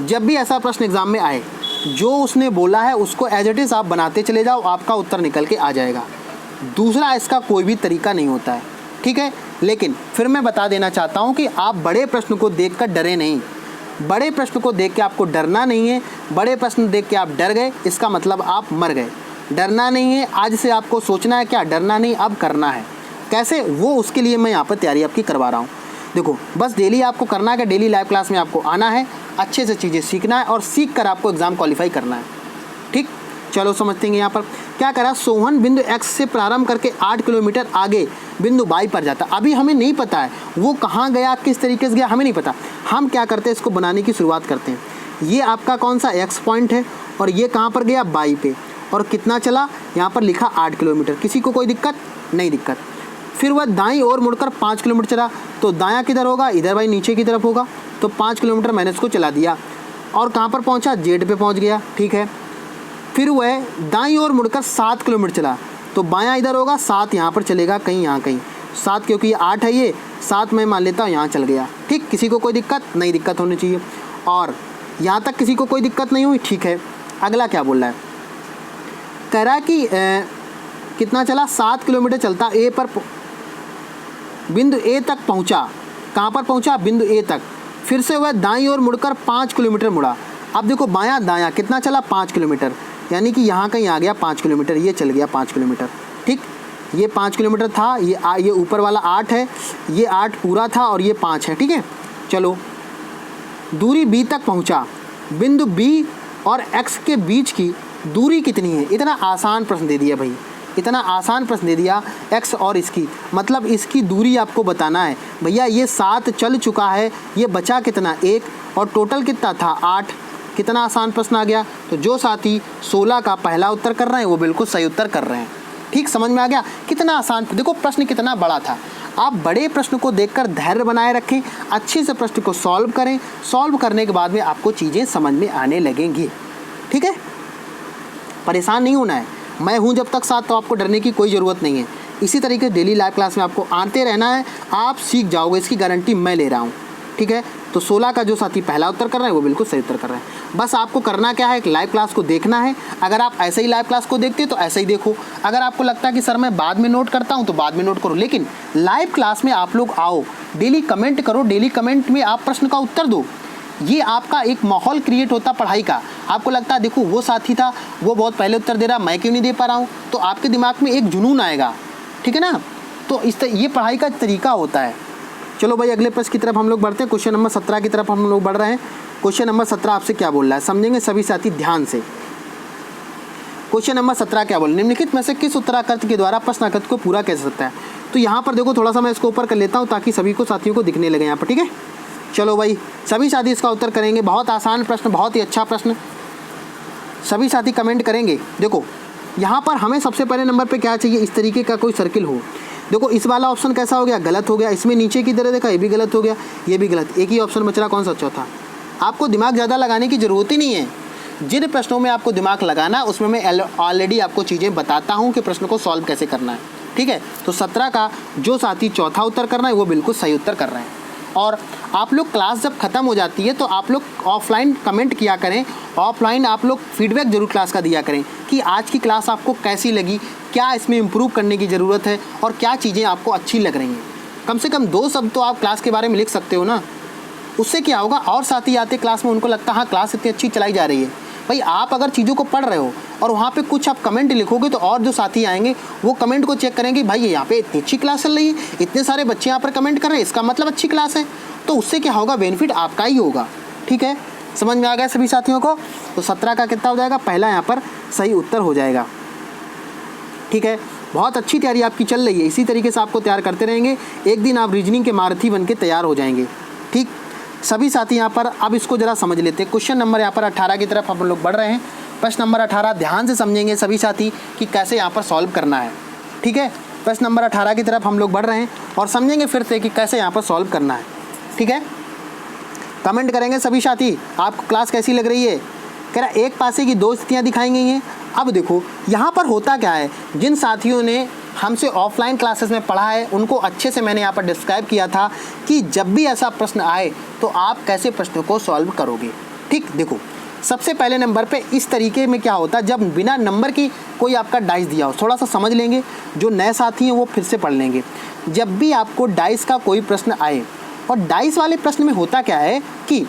जब भी ऐसा प्रश्न एग्जाम में आए, जो उसने बोला है उसको एज इट इज़ आप बनाते चले जाओ, आपका उत्तर निकल के आ जाएगा। दूसरा इसका कोई भी तरीका नहीं होता है। ठीक है, लेकिन फिर मैं बता देना चाहता हूँ कि आप बड़े प्रश्न को देख कर डरे नहीं। बड़े प्रश्न को देख के आपको डरना नहीं है। बड़े प्रश्न देख के आप डर गए, इसका मतलब आप मर गए। डरना नहीं है, आज से आपको सोचना है क्या, डरना नहीं, अब करना है। कैसे, वो उसके लिए मैं यहाँ पर तैयारी आपकी करवा रहा हूँ। देखो बस डेली आपको करना है कि डेली लाइव क्लास में आपको आना है, अच्छे से चीज़ें सीखना है और सीख कर आपको एग्ज़ाम क्वालिफाई करना है। ठीक, चलो समझते हैं यहाँ पर क्या करा। सोहन बिंदु एक्स से प्रारंभ करके 8 किलोमीटर आगे बिंदु वाई पर जाता। अभी हमें नहीं पता है वो कहाँ गया, किस तरीके से गया, हमें नहीं पता। हम क्या करते हैं, इसको बनाने की शुरुआत करते हैं। ये आपका कौन सा एक्स पॉइंट है और ये कहाँ पर गया, वाई पे, और कितना चला, यहाँ पर लिखा 8 किलोमीटर। किसी को कोई दिक्कत नहीं? दिक्कत। फिर वह दाईं ओर मुड़कर 5 किलोमीटर चला, तो दायां किधर होगा, इधर भाई नीचे की तरफ होगा, तो 5 किलोमीटर मैंने इसको चला दिया और कहाँ पर पहुँचा, जेड पे पहुँच गया। ठीक है, फिर वह दाईं ओर मुड़कर 7 किलोमीटर चला, तो बायां इधर होगा, 7 यहाँ पर चलेगा, कहीं यहाँ कहीं 7, क्योंकि ये 8 है, ये 7 मैं मान लेता हूँ यहाँ चल गया। ठीक, किसी को कोई दिक्कत नहीं? दिक्कत होनी चाहिए। और यहाँ तक किसी को कोई दिक्कत नहीं हुई? ठीक है, अगला क्या बोल रहा है, कह रहा है कि कितना चला, 7 किलोमीटर चलता ए पर बिंदु ए तक पहुंचा। कहाँ पर पहुंचा, बिंदु ए तक। फिर से वह दाईं ओर मुड़कर 5 किलोमीटर मुड़ा। अब देखो बायां दायां कितना चला, 5 किलोमीटर, यानी कि यहाँ कहीं आ गया 5 किलोमीटर, ये चल गया 5 किलोमीटर। ठीक, ये 5 किलोमीटर था, ये ऊपर वाला 8 है, ये 8 पूरा था और ये 5 है। ठीक है, चलो दूरी बी तक पहुँचा। बिंदु बी और एक्स के बीच की दूरी कितनी है? इतना आसान प्रश्न दे दिया भाई, इतना आसान प्रश्न दे दिया। एक्स और इसकी, मतलब इसकी दूरी आपको बताना है। भैया ये 7 चल चुका है, ये बचा कितना, 1, और टोटल कितना था 8। कितना आसान प्रश्न आ गया। तो जो साथी 16 का पहला उत्तर कर रहे हैं वो बिल्कुल सही उत्तर कर रहे हैं। ठीक, समझ में आ गया कितना आसान। देखो प्रश्न कितना बड़ा था। आप बड़े प्रश्न को देखकर धैर्य बनाए रखें, अच्छे से प्रश्न को सॉल्व करें। सॉल्व करने के बाद में आपको चीज़ें समझ में आने लगेंगी। ठीक है, परेशान नहीं होना है, मैं हूँ जब तक साथ, तो आपको डरने की कोई ज़रूरत नहीं है। इसी तरीके डेली लाइव क्लास में आपको आते रहना है, आप सीख जाओगे, इसकी गारंटी मैं ले रहा हूँ। ठीक है, तो 16 का जो साथी पहला उत्तर कर रहे हैं वो बिल्कुल सही उत्तर कर रहे हैं। बस आपको करना क्या है, एक लाइव क्लास को देखना है। अगर आप ऐसे ही लाइव क्लास को देखते हैं तो ऐसे ही देखो, अगर आपको लगता है कि सर मैं बाद में नोट करता हूँ तो बाद में नोट करो, लेकिन लाइव क्लास में आप लोग आओ, डेली कमेंट करो, डेली कमेंट में आप प्रश्न का उत्तर दो। ये आपका एक माहौल क्रिएट होता पढ़ाई का। आपको लगता है देखो वो साथी था, वो बहुत पहले उत्तर दे रहा, मैं क्यों नहीं दे पा रहा हूँ, तो आपके दिमाग में एक जुनून आएगा, ठीक है ना। तो ये पढ़ाई का तरीका होता है। चलो भाई अगले प्रश्न की तरफ हम लोग बढ़ते हैं। क्वेश्चन नंबर 17 की तरफ हम लोग बढ़ रहे हैं। क्वेश्चन नंबर 17 आपसे क्या बोल रहा है, समझेंगे सभी साथी ध्यान से। क्वेश्चन नंबर 17 क्या बोल, निम्नलिखित में से किस उत्तराकृत के द्वारा प्रश्नाकृत को पूरा कर सकता है। तो यहाँ पर देखो थोड़ा सा मैं इसको ऊपर कर लेता हूँ ताकि सभी को साथियों को दिखने लगे यहाँ पर, ठीक है। चलो भाई सभी साथी इसका उत्तर करेंगे, बहुत आसान प्रश्न, बहुत ही अच्छा प्रश्न, सभी साथी कमेंट करेंगे। देखो यहाँ पर हमें सबसे पहले नंबर पे क्या चाहिए, इस तरीके का कोई सर्किल हो। देखो इस वाला ऑप्शन कैसा हो गया, गलत हो गया। इसमें नीचे की तरह देखा, ये भी गलत हो गया, ये भी गलत। एक ही ऑप्शन बच रहा, कौन सा चौथा। आपको दिमाग ज़्यादा लगाने की ज़रूरत ही नहीं है। जिन प्रश्नों में आपको दिमाग लगाना है उसमें मैं ऑलरेडी आपको चीज़ें बताता हूँ कि प्रश्न को सॉल्व कैसे करना है, ठीक है। तो 17 का जो साथी चौथा उत्तर करना है वो बिल्कुल सही उत्तर कर रहे हैं। और आप लोग क्लास जब ख़त्म हो जाती है तो आप लोग ऑफलाइन कमेंट किया करें, ऑफलाइन आप लोग फीडबैक जरूर क्लास का दिया करें कि आज की क्लास आपको कैसी लगी, क्या इसमें इम्प्रूव करने की ज़रूरत है और क्या चीज़ें आपको अच्छी लग रही हैं। कम से कम 2 शब्द तो आप क्लास के बारे में लिख सकते हो ना। उससे क्या होगा, और साथी आते क्लास में, उनको लगता है हाँ क्लास इतनी अच्छी चलाई जा रही है। भाई आप अगर चीज़ों को पढ़ रहे हो और वहाँ पे कुछ आप कमेंट लिखोगे तो और जो साथी आएंगे वो कमेंट को चेक करेंगे, भाई यहाँ पे इतनी अच्छी क्लास चल रही है, इतने सारे बच्चे यहाँ पर कमेंट कर रहे हैं, इसका मतलब अच्छी क्लास है। तो उससे क्या होगा, बेनिफिट आपका ही होगा, ठीक है। समझ में आ गया सभी साथियों को। तो 17 का कितना हो जाएगा, पहला यहाँ पर सही उत्तर हो जाएगा, ठीक है। बहुत अच्छी तैयारी आपकी चल रही है, इसी तरीके से आपको तैयार करते रहेंगे, एक दिन आप रीजनिंग के मारथी बन के तैयार हो जाएंगे, ठीक। सभी साथी यहाँ पर अब इसको ज़रा समझ लेते हैं। क्वेश्चन नंबर यहाँ पर 18 की तरफ हम लोग बढ़ रहे हैं। प्रश्न नंबर 18 ध्यान से समझेंगे सभी साथी कि कैसे यहाँ पर सॉल्व करना है, ठीक है। प्रश्न नंबर 18 की तरफ हम लोग बढ़ रहे हैं और समझेंगे फिर से कि कैसे यहाँ पर सॉल्व करना है, ठीक है। कमेंट करेंगे सभी साथी, आपको क्लास कैसी लग रही है। कह रहा एक पासे की 2 स्थितियाँ दिखाई गई हैं। अब देखो यहाँ पर होता क्या है, जिन साथियों ने हमसे ऑफलाइन क्लासेस में पढ़ा है उनको अच्छे से मैंने यहाँ पर डिस्क्राइब किया था कि जब भी ऐसा प्रश्न आए तो आप कैसे प्रश्न को सॉल्व करोगे, ठीक। देखो सबसे पहले नंबर पे इस तरीके में क्या होता है, जब बिना नंबर की कोई आपका डाइस दिया हो, थोड़ा सा समझ लेंगे, जो नए साथी हैं वो फिर से पढ़ लेंगे। जब भी आपको डाइस का कोई प्रश्न आए, और डाइस वाले प्रश्न में होता क्या है कि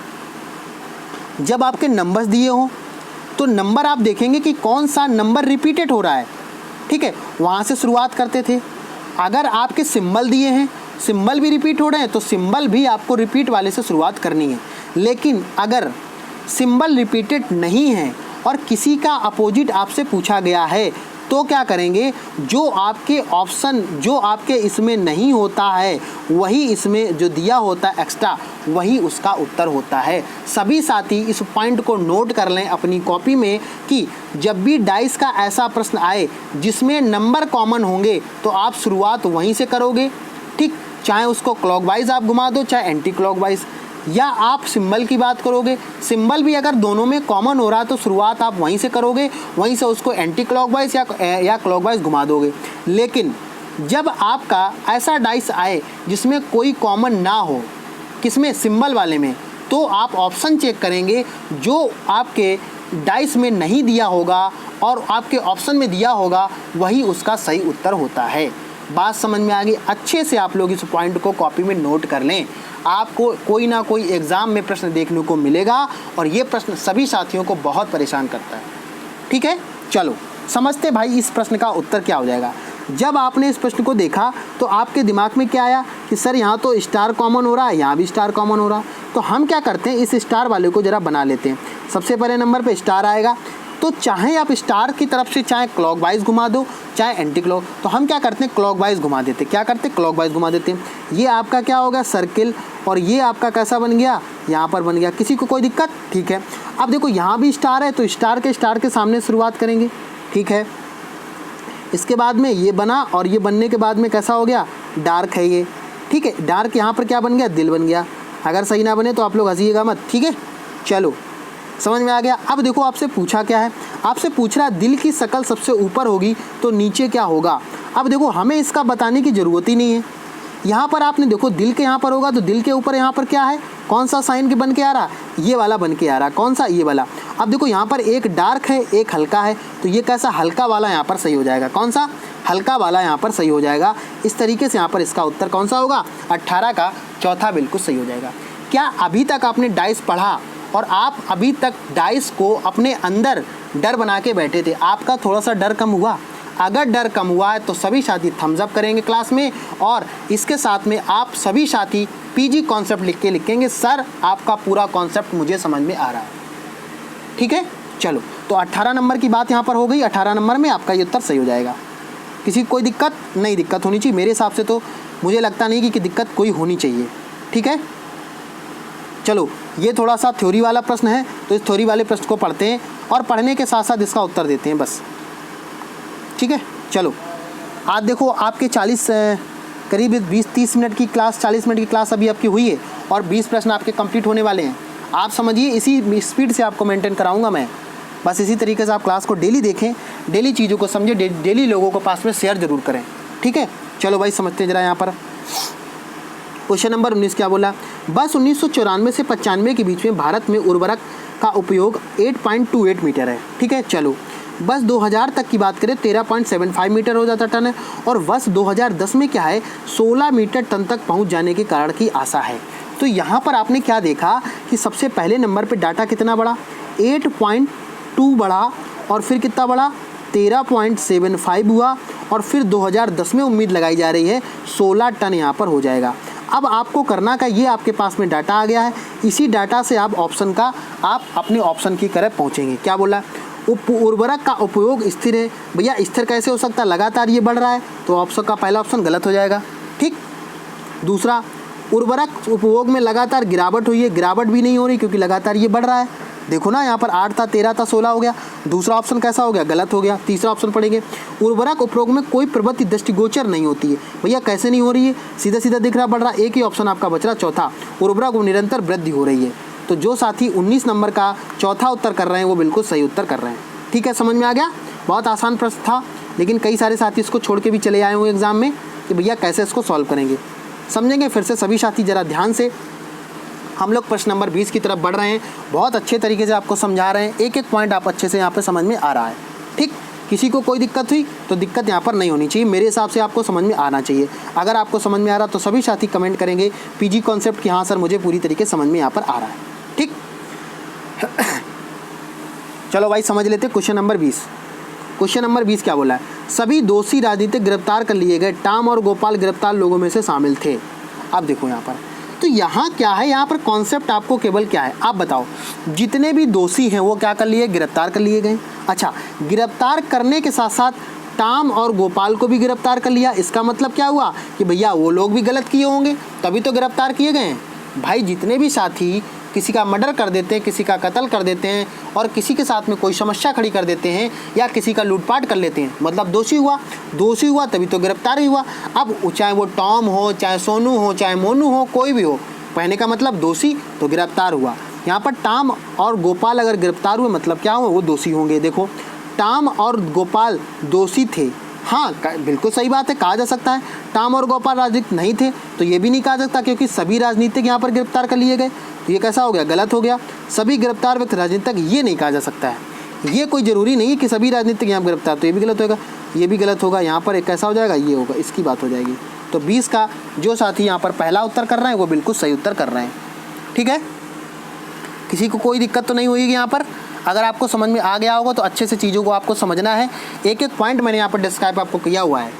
जब आपके नंबर्स दिए हों तो नंबर आप देखेंगे कि कौन सा नंबर रिपीटेड हो रहा है, ठीक है, वहाँ से शुरुआत करते थे। अगर आपके सिंबल दिए हैं, सिंबल भी रिपीट हो रहे हैं तो सिंबल भी आपको रिपीट वाले से शुरुआत करनी है। लेकिन अगर सिंबल रिपीटेड नहीं है और किसी का अपोजिट आपसे पूछा गया है तो क्या करेंगे, जो आपके ऑप्शन जो आपके इसमें नहीं होता है वही इसमें जो दिया होता है एक्स्ट्रा वही उसका उत्तर होता है। सभी साथी इस पॉइंट को नोट कर लें अपनी कॉपी में कि जब भी डाइस का ऐसा प्रश्न आए जिसमें नंबर कॉमन होंगे तो आप शुरुआत वहीं से करोगे, ठीक। चाहे उसको क्लॉकवाइज आप घुमा दो चाहे एंटी क्लॉकवाइज, या आप सिंबल की बात करोगे, सिंबल भी अगर दोनों में कॉमन हो रहा है तो शुरुआत आप वहीं से करोगे, वहीं से उसको एंटी क्लॉकवाइज या क्लॉकवाइज घुमा दोगे। लेकिन जब आपका ऐसा डाइस आए जिसमें कोई कॉमन ना हो, किसमें, सिंबल वाले में, तो आप ऑप्शन चेक करेंगे जो आपके डाइस में नहीं दिया होगा और आपके ऑप्शन में दिया होगा वही उसका सही उत्तर होता है। बात समझ में आ गई। अच्छे से आप लोग इस पॉइंट को कॉपी में नोट कर लें, आपको कोई ना कोई एग्ज़ाम में प्रश्न देखने को मिलेगा और ये प्रश्न सभी साथियों को बहुत परेशान करता है, ठीक है। चलो समझते भाई इस प्रश्न का उत्तर क्या हो जाएगा। जब आपने इस प्रश्न को देखा तो आपके दिमाग में क्या आया कि सर यहाँ तो स्टार कॉमन हो रहा है, यहाँ भी स्टार कॉमन हो रहा, तो हम क्या करते हैं, इस स्टार वाले को ज़रा बना लेते हैं। सबसे पहले नंबर पे स्टार आएगा, तो चाहे आप स्टार की तरफ से चाहे क्लॉकवाइज घुमा दो चाहे एंटी क्लॉक, तो हम क्या करते हैं, क्लॉकवाइज घुमा देते हैं। क्या करते हैं, क्लॉकवाइज घुमा देते हैं। ये आपका क्या होगा, सर्किल, और ये आपका कैसा बन गया, यहाँ पर बन गया। किसी को कोई दिक्कत, ठीक है। अब देखो यहाँ भी स्टार है तो स्टार के सामने शुरुआत करेंगे, ठीक है। इसके बाद में ये बना और ये बनने के बाद में कैसा हो गया, डार्क है ये, ठीक है। डार्क यहाँ पर क्या बन गया, दिल बन गया। अगर सही ना बने तो आप लोग हंसिएगा मत, ठीक है। चलो समझ में आ गया। अब देखो आपसे पूछा क्या है, आपसे पूछ रहा दिल की शक्ल सबसे ऊपर होगी तो नीचे क्या होगा। अब देखो हमें इसका बताने की ज़रूरत ही नहीं है। यहाँ पर आपने देखो दिल के यहाँ पर होगा तो दिल के ऊपर यहाँ पर क्या है, कौन सा साइन के बन के आ रहा, ये वाला बन के आ रहा, कौन सा, ये वाला। अब देखो यहाँ पर एक डार्क है एक हल्का है, तो ये कैसा, हल्का वाला यहाँ पर सही हो जाएगा, कौन सा, हल्का वाला यहाँ पर सही हो जाएगा। इस तरीके से यहाँ पर इसका उत्तर कौन सा होगा, 18 का चौथा बिल्कुल सही हो जाएगा। क्या अभी तक आपने डाइस पढ़ा और आप अभी तक डाइस को अपने अंदर डर बना के बैठे थे, आपका थोड़ा सा डर कम हुआ? अगर डर कम हुआ है तो सभी साथी थम्स अप करेंगे क्लास में, और इसके साथ में आप सभी साथी पीजी कॉन्सेप्ट लिख के लिखेंगे, सर आपका पूरा कॉन्सेप्ट मुझे समझ में आ रहा है। ठीक है, चलो तो 18 नंबर की बात यहाँ पर हो गई। 18 नंबर में आपका ये उत्तर सही हो जाएगा। किसी को कोई दिक्कत नहीं, दिक्कत होनी चाहिए मेरे हिसाब से, तो मुझे लगता नहीं कि दिक्कत कोई होनी चाहिए। ठीक है, चलो ये थोड़ा सा थ्योरी वाला प्रश्न है, तो इस थ्योरी वाले प्रश्न को पढ़ते हैं और पढ़ने के साथ साथ इसका उत्तर देते हैं बस। ठीक है, चलो आज देखो आपके 40 करीब 20-30 मिनट की क्लास, 40 मिनट की क्लास अभी आपकी हुई है और 20 प्रश्न आपके कंप्लीट होने वाले हैं। आप समझिए इसी स्पीड से आपको मेंटेन कराऊंगा मैं, बस इसी तरीके से आप क्लास को डेली देखें, डेली चीज़ों को समझें, डेली लोगों को पास में शेयर जरूर करें। ठीक है, चलो भाई समझते हैं जरा। यहाँ पर क्वेश्चन नंबर 19 क्या बोला, बस 1994 से 95 के बीच में भारत में उर्वरक का उपयोग 8.28 मीटर है। ठीक है, चलो बस 2000 तक की बात करें 13.75 मीटर हो जाता टन है, और बस 2010 में क्या है 16 मीटर टन तक पहुंच जाने के कारण की आशा है। तो यहाँ पर आपने क्या देखा कि सबसे पहले नंबर पे डाटा कितना बढ़ा, 8.2 बढ़ा, और फिर कितना बढ़ा 13.75 हुआ, और फिर 2010 में उम्मीद लगाई जा रही है 16 टन यहाँ पर हो जाएगा। अब आपको करना का, ये आपके पास में डाटा आ गया है, इसी डाटा से आप ऑप्शन का, आप अपने ऑप्शन की तरफ पहुँचेंगे। क्या बोला, उर्वरक का उपयोग स्थिर है। भैया स्थिर कैसे हो सकता है, लगातार ये बढ़ रहा है, तो ऑप्शन का पहला ऑप्शन गलत हो जाएगा। ठीक, दूसरा उर्वरक उपयोग में लगातार गिरावट हुई है, गिरावट भी नहीं हो रही क्योंकि लगातार ये बढ़ रहा है। देखो ना यहाँ पर 8 था, 13 था, 16 हो गया, दूसरा ऑप्शन कैसा हो गया, गलत हो गया। तीसरा ऑप्शन पढ़ेंगे, उर्वरक उपयोग में कोई प्रवृत्ति दृष्टिगोचर नहीं होती है। भैया कैसे नहीं हो रही है, सीधा सीधा दिख रहा, बढ़ रहा, एक ही ऑप्शन आपका बच रहा, चौथा, उर्वरक में निरंतर वृद्धि हो रही है। तो जो साथी 19 नंबर का चौथा उत्तर कर रहे हैं वो बिल्कुल सही उत्तर कर रहे हैं। ठीक है, समझ में आ गया, बहुत आसान प्रश्न था, लेकिन कई सारे साथी इसको छोड़ के भी चले आए होंगे एग्जाम में कि भैया कैसे इसको सॉल्व करेंगे। समझेंगे फिर से सभी साथी जरा ध्यान से। हम लोग प्रश्न नंबर 20 की तरफ बढ़ रहे हैं, बहुत अच्छे तरीके से आपको समझा रहे हैं, एक एक पॉइंट आप अच्छे से यहाँ पर समझ में आ रहा है। ठीक, किसी को कोई दिक्कत हुई तो दिक्कत यहाँ पर नहीं होनी चाहिए, मेरे हिसाब से आपको समझ में आना चाहिए। अगर आपको समझ में आ रहा तो सभी साथी कमेंट करेंगे पीजी कॉन्सेप्ट कि हाँ सर मुझे पूरी तरीके समझ में यहाँ पर आ रहा है। ठीक, चलो भाई समझ लेते क्वेश्चन नंबर 20। क्वेश्चन नंबर 20 क्या बोला है, सभी दोषी राजनीतिक गिरफ्तार कर लिए गए, टाम और गोपाल गिरफ्तार लोगों में से शामिल थे। अब देखो यहाँ पर, तो यहाँ क्या है, यहाँ पर कॉन्सेप्ट आपको केवल क्या है, आप बताओ, जितने भी दोषी हैं वो क्या कर लिए, गिरफ्तार कर लिए गए। अच्छा, गिरफ्तार करने के साथ साथ टाम और गोपाल को भी गिरफ्तार कर लिया, इसका मतलब क्या हुआ कि भैया वो लोग भी गलत किए होंगे तभी तो गिरफ्तार किए गए हैं। भाई जितने भी साथी किसी का मर्डर कर देते हैं, किसी का कत्ल कर देते हैं, और किसी के साथ में कोई समस्या खड़ी कर देते हैं, या किसी का लूटपाट कर लेते हैं, मतलब दोषी हुआ, दोषी हुआ तभी तो गिरफ्तार ही हुआ। अब चाहे वो टॉम हो, चाहे सोनू हो, चाहे मोनू हो, कोई भी हो, कहने का मतलब दोषी तो गिरफ्तार हुआ। यहाँ पर टाम और गोपाल अगर गिरफ्तार हुए मतलब क्या हुआ, वो दोषी होंगे। देखो टाम और गोपाल दोषी थे, हाँ बिल्कुल सही बात है, कहा जा सकता है। टाम और गोपाल राजनीतिक नहीं थे तो ये भी नहीं कहा जा सकता, क्योंकि सभी राजनीतिक यहाँ पर गिरफ्तार कर लिए गए, तो ये कैसा हो गया, गलत हो गया। सभी गिरफ्तार व्यक्ति राजनीतिक, ये नहीं कहा जा सकता है। ये कोई ज़रूरी नहीं है कि सभी राजनीतिक यहाँ गिरफ्तार, तो ये भी गलत होगा, ये भी गलत होगा। यहाँ पर एक कैसा हो जाएगा, ये होगा, इसकी बात हो जाएगी। तो 20 का जो साथी यहाँ पर पहला उत्तर कर रहे हैं वो बिल्कुल सही उत्तर कर रहे हैं। ठीक है, किसी को कोई दिक्कत तो नहीं होगी यहाँ पर। अगर आपको समझ में आ गया होगा तो अच्छे से चीज़ों को आपको समझना है, एक एक पॉइंट मैंने यहाँ पर डिस्क्राइब आपको किया हुआ है।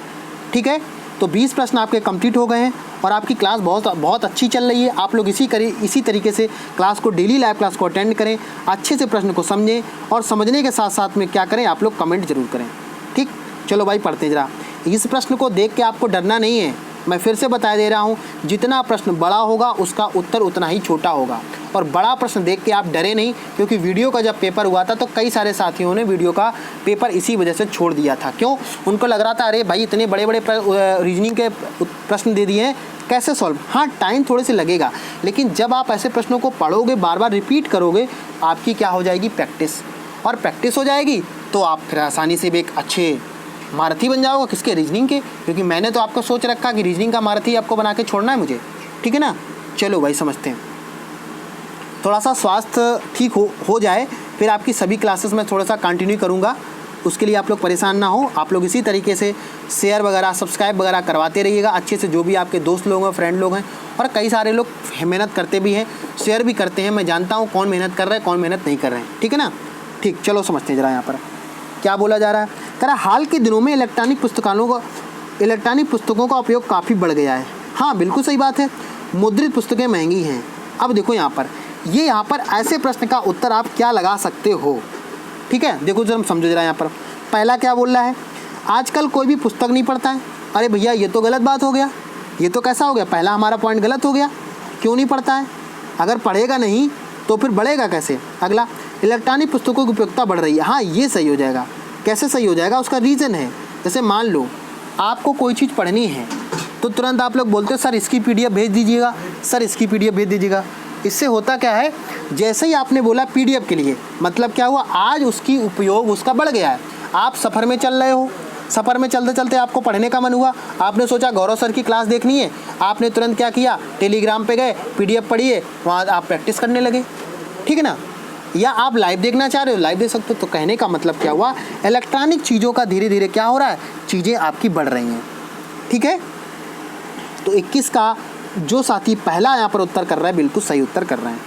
ठीक है, तो 20 प्रश्न आपके कंप्लीट हो गए हैं और आपकी क्लास बहुत अच्छी चल रही है। आप लोग इसी तरीके से क्लास को, डेली लाइव क्लास को अटेंड करें, अच्छे से प्रश्न को समझें, और समझने के साथ साथ में क्या करें, आप लोग कमेंट जरूर करें। ठीक, चलो भाई पढ़ते जरा। इस प्रश्न को देख के आपको डरना नहीं है, मैं फिर से बता दे रहा हूँ, जितना प्रश्न बड़ा होगा उसका उत्तर उतना ही छोटा होगा। और बड़ा प्रश्न देख के आप डरे नहीं, क्योंकि वीडियो का जब पेपर हुआ था तो कई सारे साथियों ने वीडियो का पेपर इसी वजह से छोड़ दिया था। क्यों, उनको लग रहा था अरे भाई इतने बड़े बड़े रीजनिंग के प्रश्न दे दिए हैं, कैसे सॉल्व। हाँ टाइम थोड़े से लगेगा, लेकिन जब आप ऐसे प्रश्नों को पढ़ोगे, बार बार रिपीट करोगे, आपकी क्या हो जाएगी, प्रैक्टिस। और प्रैक्टिस हो जाएगी तो आप फिर आसानी से भी एक अच्छे महारथी बन जाओगे। किसके, रीजनिंग के, क्योंकि मैंने तो आपको सोच रखा कि रीजनिंग का महारथी आपको बना के छोड़ना है मुझे। ठीक है ना, चलो भाई समझते हैं। थोड़ा सा स्वास्थ्य ठीक हो जाए फिर आपकी सभी क्लासेस में थोड़ा सा कंटिन्यू करूँगा। उसके लिए आप लोग परेशान ना हो, आप लोग इसी तरीके से शेयर वगैरह सब्सक्राइब वगैरह करवाते रहिएगा अच्छे से। जो भी आपके दोस्त लोग हैं, फ्रेंड लोग हैं, और कई सारे लोग मेहनत करते भी हैं, शेयर भी करते हैं। मैं जानता हूँ कौन मेहनत कर रहा है, कौन मेहनत नहीं कर रहे हैं, ठीक है ना। ठीक, चलो समझते हैं जरा यहाँ पर क्या बोला जा रहा है। कह रहा हाल के दिनों में इलेक्ट्रॉनिक पुस्तकों का उपयोग काफ़ी बढ़ गया है। हाँ बिल्कुल सही बात है, मुद्रित पुस्तकें महंगी हैं। अब देखो यहाँ पर ऐसे प्रश्न का उत्तर आप क्या लगा सकते हो, ठीक है। देखो जरा हम समझो जरा यहाँ पर पहला क्या बोल रहा है, आजकल कोई भी पुस्तक नहीं पढ़ता है। अरे भैया ये तो गलत बात हो गया, ये तो कैसा हो गया, पहला हमारा पॉइंट गलत हो गया। क्यों नहीं पढ़ता है, अगर पढ़ेगा नहीं तो फिर बढ़ेगा कैसे। अगला, इलेक्ट्रॉनिक पुस्तकों की उपयोगिता बढ़ रही है। हाँ ये सही हो जाएगा। कैसे सही हो जाएगा, उसका रीज़न है। जैसे मान लो आपको कोई चीज़ पढ़नी है तो तुरंत आप लोग बोलते हो सर इसकी PDF भेज दीजिएगा, सर इसकी PDF भेज दीजिएगा। इससे होता क्या है, जैसे ही आपने बोला PDF के लिए, मतलब क्या हुआ, आज उसकी उपयोग उसका बढ़ गया है। आप सफ़र में चल रहे हो, सफ़र में चलते चलते आपको पढ़ने का मन हुआ, आपने सोचा गौरव सर की क्लास देखनी है, आपने तुरंत क्या किया, टेलीग्राम पे गए, PDF पढ़िए, वहाँ आप प्रैक्टिस करने लगे, ठीक है ना। या आप लाइव देखना चाह रहे हो, लाइव देख सकते हो। तो कहने का मतलब क्या हुआ, इलेक्ट्रॉनिक चीज़ों का धीरे धीरे क्या हो रहा है, चीज़ें आपकी बढ़ रही हैं, ठीक है। तो 21 का जो साथी पहला यहाँ पर उत्तर कर रहा है बिल्कुल सही उत्तर कर रहे हैं।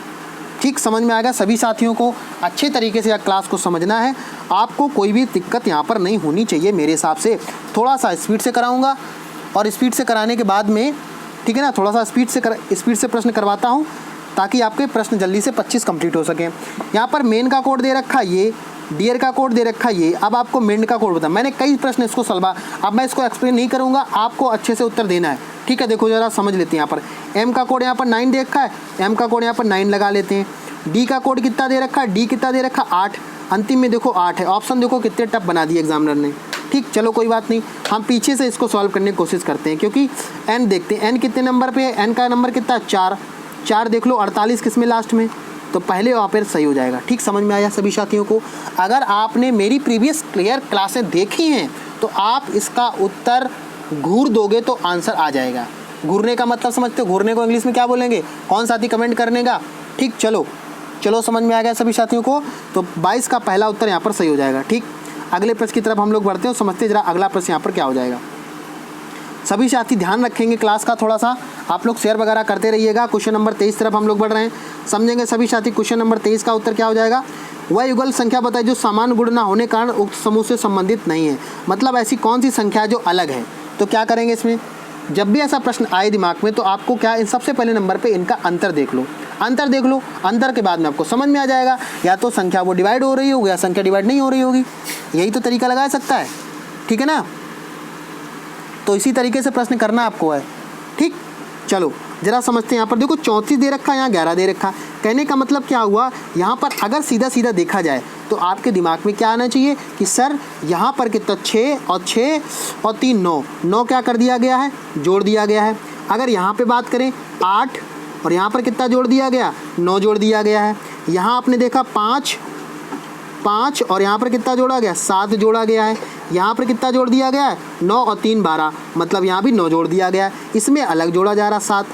ठीक, समझ में आएगा। सभी साथियों को अच्छे तरीके से क्लास को समझना है, आपको कोई भी दिक्कत यहाँ पर नहीं होनी चाहिए। मेरे हिसाब से थोड़ा सा स्पीड से कराऊंगा, और स्पीड से कराने के बाद में, ठीक है ना, थोड़ा सा स्पीड से प्रश्न करवाता हूँ ताकि आपके प्रश्न जल्दी से 25 कंप्लीट हो सकें। यहाँ पर मेन का कोड दे रखा ये, डियर का कोड दे रखा ये। अब आपको मेन का कोड बता, मैंने कई प्रश्न इसको सलवा, अब मैं इसको एक्सप्लेन नहीं करूँगा, आपको अच्छे से उत्तर देना है, ठीक है। देखो जरा समझ लेते हैं। यहाँ पर M का कोड यहाँ पर 9 दे रखा है, M का कोड यहाँ पर 9 लगा लेते हैं। D का कोड कितना दे रखा है, D कितना दे रखा 8, अंतिम में देखो 8 है। ऑप्शन देखो कितने टफ बना दिए एग्जामिनर ने, ठीक। चलो कोई बात नहीं, हम पीछे से इसको सॉल्व करने की कोशिश करते हैं, क्योंकि N देखते हैं N कितने नंबर पे है। N का नंबर कितना, 4 देख लो, 48 किस में लास्ट में, तो पहले वहाँ पर सही हो जाएगा। ठीक, समझ में आया सभी साथियों को। अगर आपने मेरी प्रीवियस क्लियर क्लासें देखी हैं तो आप इसका उत्तर घूर दोगे तो आंसर आ जाएगा। घूरने का मतलब समझते हो, घूरने को इंग्लिश में क्या बोलेंगे, कौन साथी कमेंट करने का। ठीक, चलो समझ में आ गया सभी साथियों को। तो 22 का पहला उत्तर यहाँ पर सही हो जाएगा। ठीक, अगले प्रश्न की तरफ हम लोग बढ़ते हैं, समझते हैं जरा अगला प्रश्न यहाँ पर क्या हो जाएगा। सभी साथी ध्यान रखेंगे क्लास का, थोड़ा सा आप लोग शेयर वगैरह करते रहिएगा। क्वेश्चन नंबर 23 तरफ हम लोग बढ़ रहे हैं, समझेंगे सभी साथी। क्वेश्चन नंबर 23 का उत्तर क्या हो जाएगा, वह युगल संख्या बताइए जो समान गुण ना होने कारण उक्त समूह से संबंधित नहीं है। मतलब ऐसी कौन सी संख्या है जो अलग है। तो क्या करेंगे इसमें, जब भी ऐसा प्रश्न आए दिमाग में तो आपको क्या, इन सबसे पहले नंबर पे इनका अंतर देख लो, अंतर के बाद में आपको समझ में आ जाएगा, या तो संख्या वो डिवाइड हो रही होगी या संख्या डिवाइड नहीं हो रही होगी। यही तो तरीका लगा सकता है, ठीक है ना। तो इसी तरीके से प्रश्न करना आपको है। ठीक, चलो जरा समझते हैं। यहाँ पर देखो 34 दे रखा है, यहाँ 11 दे रखा। कहने का मतलब क्या हुआ, यहाँ पर अगर सीधा सीधा देखा जाए तो आपके दिमाग में क्या आना चाहिए कि सर यहाँ पर कितना 6 और 3 9 क्या कर दिया गया है, जोड़ दिया गया है। अगर यहाँ पे बात करें 8 और यहाँ पर कितना जोड़ दिया गया, 9 जोड़ दिया गया है। यहाँ आपने देखा 5 और यहाँ पर कितना जोड़ा गया, 7 जोड़ा गया है। यहाँ पर कितना जोड़ दिया गया है, 9 और 3 12, मतलब यहाँ भी 9 जोड़ दिया गया है। इसमें अलग जोड़ा जा रहा 7।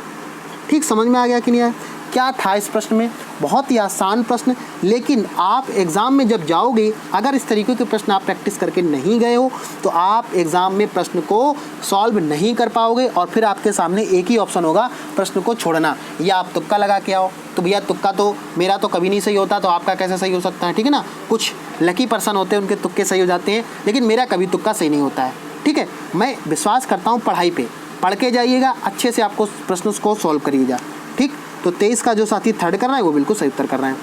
ठीक, समझ में आ गया कि नहीं आया। क्या था इस प्रश्न में, बहुत ही आसान प्रश्न, लेकिन आप एग्ज़ाम में जब जाओगे अगर इस तरीके के प्रश्न आप प्रैक्टिस करके नहीं गए हो तो आप एग्ज़ाम में प्रश्न को सॉल्व नहीं कर पाओगे, और फिर आपके सामने एक ही ऑप्शन होगा, प्रश्न को छोड़ना, या आप तुक्का लगा के आओ। तो भैया तुक्का तो मेरा तो कभी नहीं सही होता, तो आपका कैसे सही हो सकता है, ठीक है ना। कुछ लकी पर्सन होते हैं, उनके तुक्के सही हो जाते हैं, लेकिन मेरा कभी तुक्का सही नहीं होता है। ठीक है, मैं विश्वास करता हूँ पढ़ाई पे, पढ़ के जाइएगा, अच्छे से आपको प्रश्न को सॉल्व करिएगा। ठीक, तो 23 का जो साथी थर्ड कर रहा है वो बिल्कुल सही उत्तर कर रहे हैं।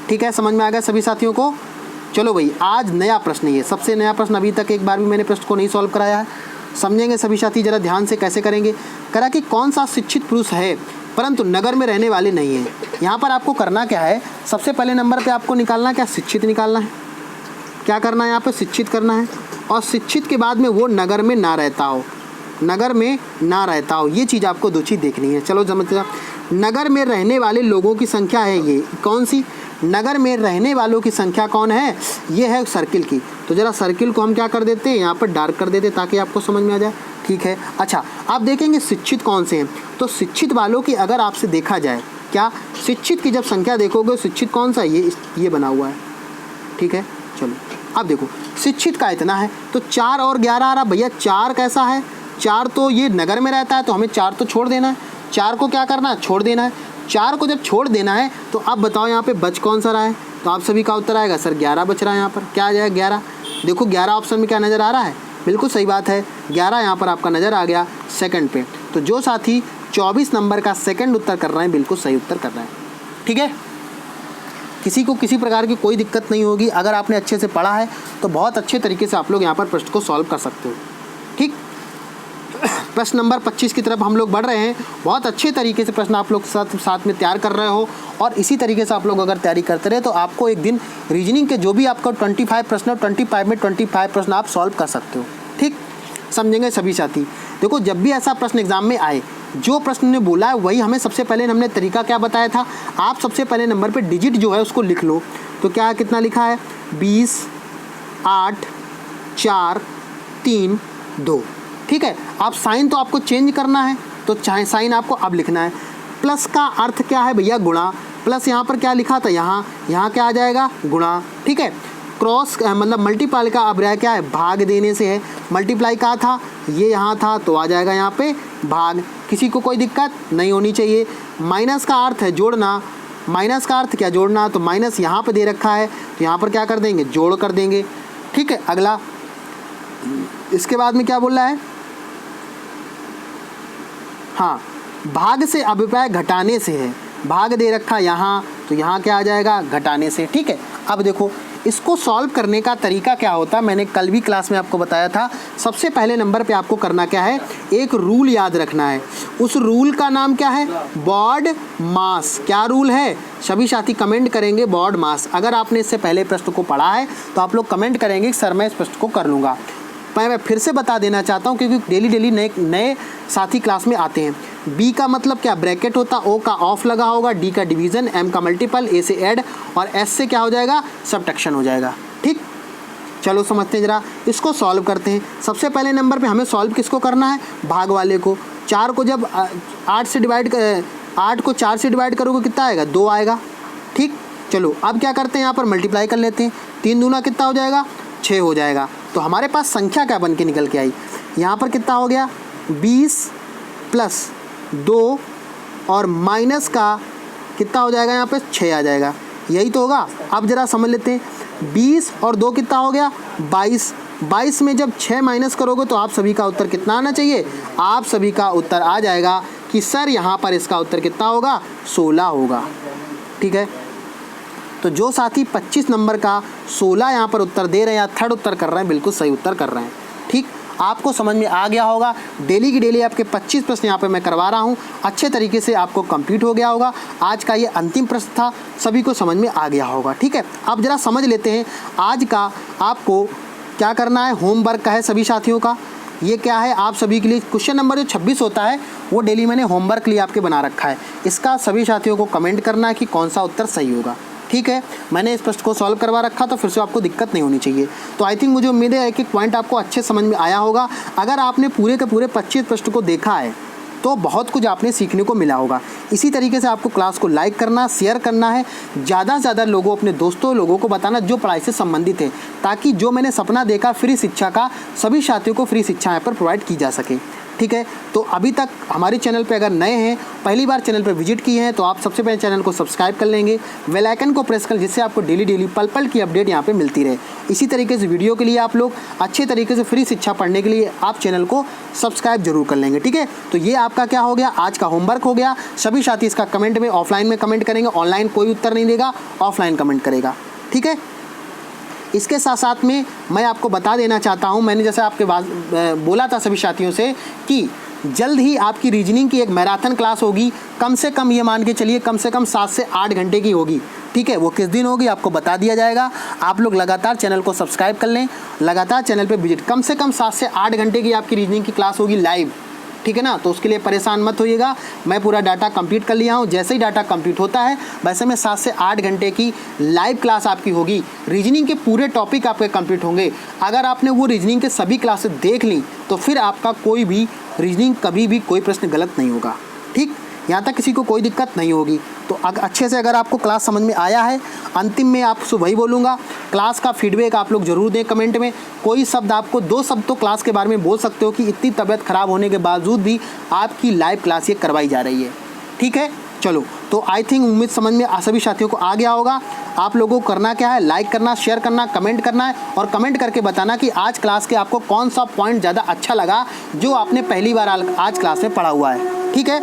ठीक है, समझ में आ गया सभी साथियों को। चलो भाई, आज नया प्रश्न, ये सबसे नया प्रश्न, अभी तक एक बार भी मैंने प्रश्न को नहीं सॉल्व कराया है। समझेंगे सभी साथी, जरा ध्यान से कैसे करेंगे। करा कि कौन सा शिक्षित पुरुष है परंतु नगर में रहने वाले नहीं है। यहाँ पर आपको करना क्या है, सबसे पहले नंबर पर आपको निकालना क्या, शिक्षित निकालना है। क्या करना है यहाँ पर, शिक्षित करना है, और शिक्षित के बाद में वो नगर में ना रहता हो, ये चीज़ आपको दो चीज़ देखनी है। चलो समझते हैं, नगर में रहने वाले लोगों की संख्या है, ये कौन सी, नगर में रहने वालों की संख्या कौन है, ये है सर्किल की। तो ज़रा सर्किल को हम क्या कर देते हैं, यहाँ पर डार्क कर देते हैं ताकि आपको समझ में आ जाए। ठीक है, अच्छा आप देखेंगे शिक्षित कौन से हैं, तो शिक्षित वालों की अगर आपसे देखा जाए क्या, शिक्षित की जब संख्या देखोगे, शिक्षित कौन सा, ये बना हुआ है, ठीक है। चलो अब देखो शिक्षित का इतना है, तो 4 और 11 आ रहा, भैया 4 कैसा है, 4 तो ये नगर में रहता है, तो हमें 4 तो छोड़ देना है, 4 को क्या करना है, छोड़ देना है। 4 को जब छोड़ देना है तो अब बताओ यहाँ पे बच कौन सा रहा है, तो आप सभी का उत्तर आएगा सर 11 बच रहा है। यहाँ पर क्या आ जाएगा 11, देखो 11 ऑप्शन में क्या नज़र आ रहा है, बिल्कुल सही बात है, 11 यहाँ पर आपका नज़र आ गया सेकंड पे। तो जो साथी 24 नंबर का सेकंड उत्तर कर रहे हैं बिल्कुल सही उत्तर कर रहे हैं, ठीक है। किसी को किसी प्रकार की कोई दिक्कत नहीं होगी, अगर आपने अच्छे से पढ़ा है तो बहुत अच्छे तरीके से आप लोग यहाँ पर प्रश्न को सॉल्व कर सकते हो, ठीक। प्रश्न नंबर 25 की तरफ हम लोग बढ़ रहे हैं। बहुत अच्छे तरीके से प्रश्न आप लोग साथ में तैयार कर रहे हो, और इसी तरीके से आप लोग अगर तैयारी करते रहे तो आपको एक दिन रीजनिंग के जो भी आपको 25 प्रश्न, 25 में 25 प्रश्न आप सॉल्व कर सकते हो, ठीक। समझेंगे सभी साथी। देखो जब भी ऐसा प्रश्न एग्जाम में आए, जो प्रश्न ने बोला है वही हमें सबसे पहले हमने तरीका क्या बताया था, आप सबसे पहले नंबर पे डिजिट जो है उसको लिख लो। तो क्या कितना लिखा है, 20, 8, 4, 3, 2, ठीक है। आप साइन तो आपको चेंज करना है, तो चाहे साइन आपको अब लिखना है। प्लस का अर्थ क्या है भैया, गुणा, प्लस यहाँ पर क्या लिखा था, यहाँ क्या आ जाएगा, गुणा, ठीक है। क्रॉस मतलब मल्टीप्लाई का अब क्या है, भाग देने से है, मल्टीप्लाई का था, ये यहाँ था तो आ जाएगा यहाँ पे भाग, किसी को कोई दिक्कत नहीं होनी चाहिए। माइनस का अर्थ है जोड़ना, माइनस का अर्थ क्या, जोड़ना, तो माइनस यहाँ पे दे रखा है, तो यहाँ पर क्या कर देंगे, जोड़ कर देंगे, ठीक है। अगला इसके बाद में क्या बोल रहा है, हाँ भाग से अभिप्राय घटाने से है, भाग दे रखा यहाँ, तो यहाँ क्या आ जाएगा, घटाने से, ठीक है। अब देखो इसको सॉल्व करने का तरीका क्या होता है, मैंने कल भी क्लास में आपको बताया था। सबसे पहले नंबर पे आपको करना क्या है, एक रूल याद रखना है, उस रूल का नाम क्या है, बॉड मास। क्या रूल है, सभी साथी कमेंट करेंगे बॉड मास। अगर आपने इससे पहले प्रश्न को पढ़ा है तो आप लोग कमेंट करेंगे सर मैं इस प्रश्न को कर लूँगा। मैं फिर से बता देना चाहता हूँ क्योंकि डेली नए साथी क्लास में आते हैं। बी का मतलब क्या, ब्रैकेट होता, ओ का ऑफ लगा होगा, डी का डिवीज़न, एम का मल्टीपल, ए से ऐड, और एस से क्या हो जाएगा, सब्ट्रैक्शन हो जाएगा, ठीक। चलो समझते हैं जरा, इसको सॉल्व करते हैं। सबसे पहले नंबर पे हमें सॉल्व किसको करना है, भाग वाले को। 4 को जब 8 से डिवाइड 8 को 4 से डिवाइड करोगे कितना आएगा, 2 आएगा, ठीक। चलो अब क्या करते हैं, यहाँ पर मल्टीप्लाई कर लेते हैं, 3 दूना कितना हो जाएगा, 6 हो जाएगा। तो हमारे पास संख्या क्या बन के निकल के आई, यहाँ पर कितना हो गया, 20 प्लस 2 और माइनस का कितना हो जाएगा, यहाँ पे 6 आ जाएगा, यही तो होगा। अब जरा समझ लेते हैं, 20 और 2 कितना हो गया, 22, 22 में जब 6 माइनस करोगे तो आप सभी का उत्तर कितना आना चाहिए, आप सभी का उत्तर आ जाएगा कि सर यहाँ पर इसका उत्तर कितना होगा, 16 होगा, ठीक है। तो जो साथी 25 नंबर का 16 यहाँ पर उत्तर दे रहे हैं या थर्ड उत्तर कर रहे हैं, बिल्कुल सही उत्तर कर रहे हैं, ठीक। आपको समझ में आ गया होगा। डेली की डेली आपके 25 प्रश्न यहाँ पे मैं करवा रहा हूँ, अच्छे तरीके से आपको कंप्लीट हो गया होगा। आज का ये अंतिम प्रश्न था, सभी को समझ में आ गया होगा, ठीक है। अब जरा समझ लेते हैं आज का आपको क्या करना है, होमवर्क का है सभी साथियों का। ये क्या है, आप सभी के लिए क्वेश्चन नंबर जो 26 होता है वो डेली मैंने होमवर्क के लिए आपके बना रखा है। इसका सभी साथियों को कमेंट करना है कि कौन सा उत्तर सही होगा, ठीक है। मैंने इस प्रश्न को सॉल्व करवा रखा तो फिर से आपको दिक्कत नहीं होनी चाहिए। तो आई थिंक मुझे उम्मीद है एक एक पॉइंट आपको अच्छे समझ में आया होगा। अगर आपने पूरे के पूरे 25 प्रश्न को देखा है तो बहुत कुछ आपने सीखने को मिला होगा। इसी तरीके से आपको क्लास को लाइक करना, शेयर करना है, ज़्यादा से ज़्यादा लोगों, अपने दोस्तों लोगों को बताना जो पढ़ाई से संबंधित है, ताकि जो मैंने सपना देखा फ्री शिक्षा का, सभी साथियों को फ्री शिक्षा यहाँ पर प्रोवाइड की जा सके, ठीक है। तो अभी तक हमारे चैनल पे अगर नए हैं, पहली बार चैनल पे विजिट किए हैं, तो आप सबसे पहले चैनल को सब्सक्राइब कर लेंगे, बेल आइकन को प्रेस कर, जिससे आपको डेली पल पल की अपडेट यहाँ पे मिलती रहे। इसी तरीके से वीडियो के लिए आप लोग अच्छे तरीके से फ्री शिक्षा पढ़ने के लिए आप चैनल को सब्सक्राइब जरूर कर लेंगे, ठीक है। तो ये आपका क्या हो गया, आज का होमवर्क हो गया। सभी साथी इसका कमेंट में ऑफलाइन में कमेंट करेंगे, ऑनलाइन कोई उत्तर नहीं देगा, ऑफलाइन कमेंट करेगा, ठीक है। इसके साथ साथ में मैं आपको बता देना चाहता हूँ, मैंने जैसे आपके बोला था सभी साथियों से कि जल्द ही आपकी रीजनिंग की एक मैराथन क्लास होगी। कम से कम ये मान के चलिए कम से कम 7 से 8 घंटे की होगी, ठीक है। वो किस दिन होगी आपको बता दिया जाएगा। आप लोग लगातार चैनल को सब्सक्राइब कर लें, लगातार चैनल पे विजिट, कम से कम 7 से 8 घंटे की आपकी रीजनिंग की क्लास होगी लाइव, ठीक है ना। तो उसके लिए परेशान मत होइएगा, मैं पूरा डाटा कंप्लीट कर लिया हूँ। जैसे ही डाटा कंप्लीट होता है वैसे में 7 से 8 घंटे की लाइव क्लास आपकी होगी। रीजनिंग के पूरे टॉपिक आपके कंप्लीट होंगे। अगर आपने वो रीजनिंग के सभी क्लासेस देख ली तो फिर आपका कोई भी रीजनिंग कभी भी कोई प्रश्न गलत नहीं होगा, ठीक। यहाँ तक किसी को कोई दिक्कत नहीं होगी। तो अच्छे से अगर आपको क्लास समझ में आया है, अंतिम में आपसे वही बोलूँगा, क्लास का फीडबैक आप लोग ज़रूर दें कमेंट में। कोई शब्द आपको 2 शब्द तो क्लास के बारे में बोल सकते हो कि इतनी तबीयत ख़राब होने के बावजूद भी आपकी लाइव क्लास ये करवाई जा रही है, ठीक है। चलो, तो आई थिंक उम्मीद समझ में सभी साथियों को आ गया होगा। आप लोगों को करना क्या है, लाइक करना, शेयर करना, कमेंट करना है और कमेंट करके बताना कि आज क्लास के आपको कौन सा पॉइंट ज़्यादा अच्छा लगा जो आपने पहली बार आज क्लास में पढ़ा हुआ है, ठीक है।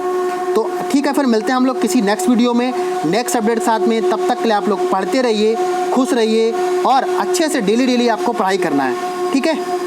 तो ठीक है, फिर मिलते हैं हम लोग किसी नेक्स्ट वीडियो में नेक्स्ट अपडेट के साथ में। तब तक के लिए आप लोग पढ़ते रहिए, खुश रहिए और अच्छे से डेली आपको पढ़ाई करना है, ठीक है।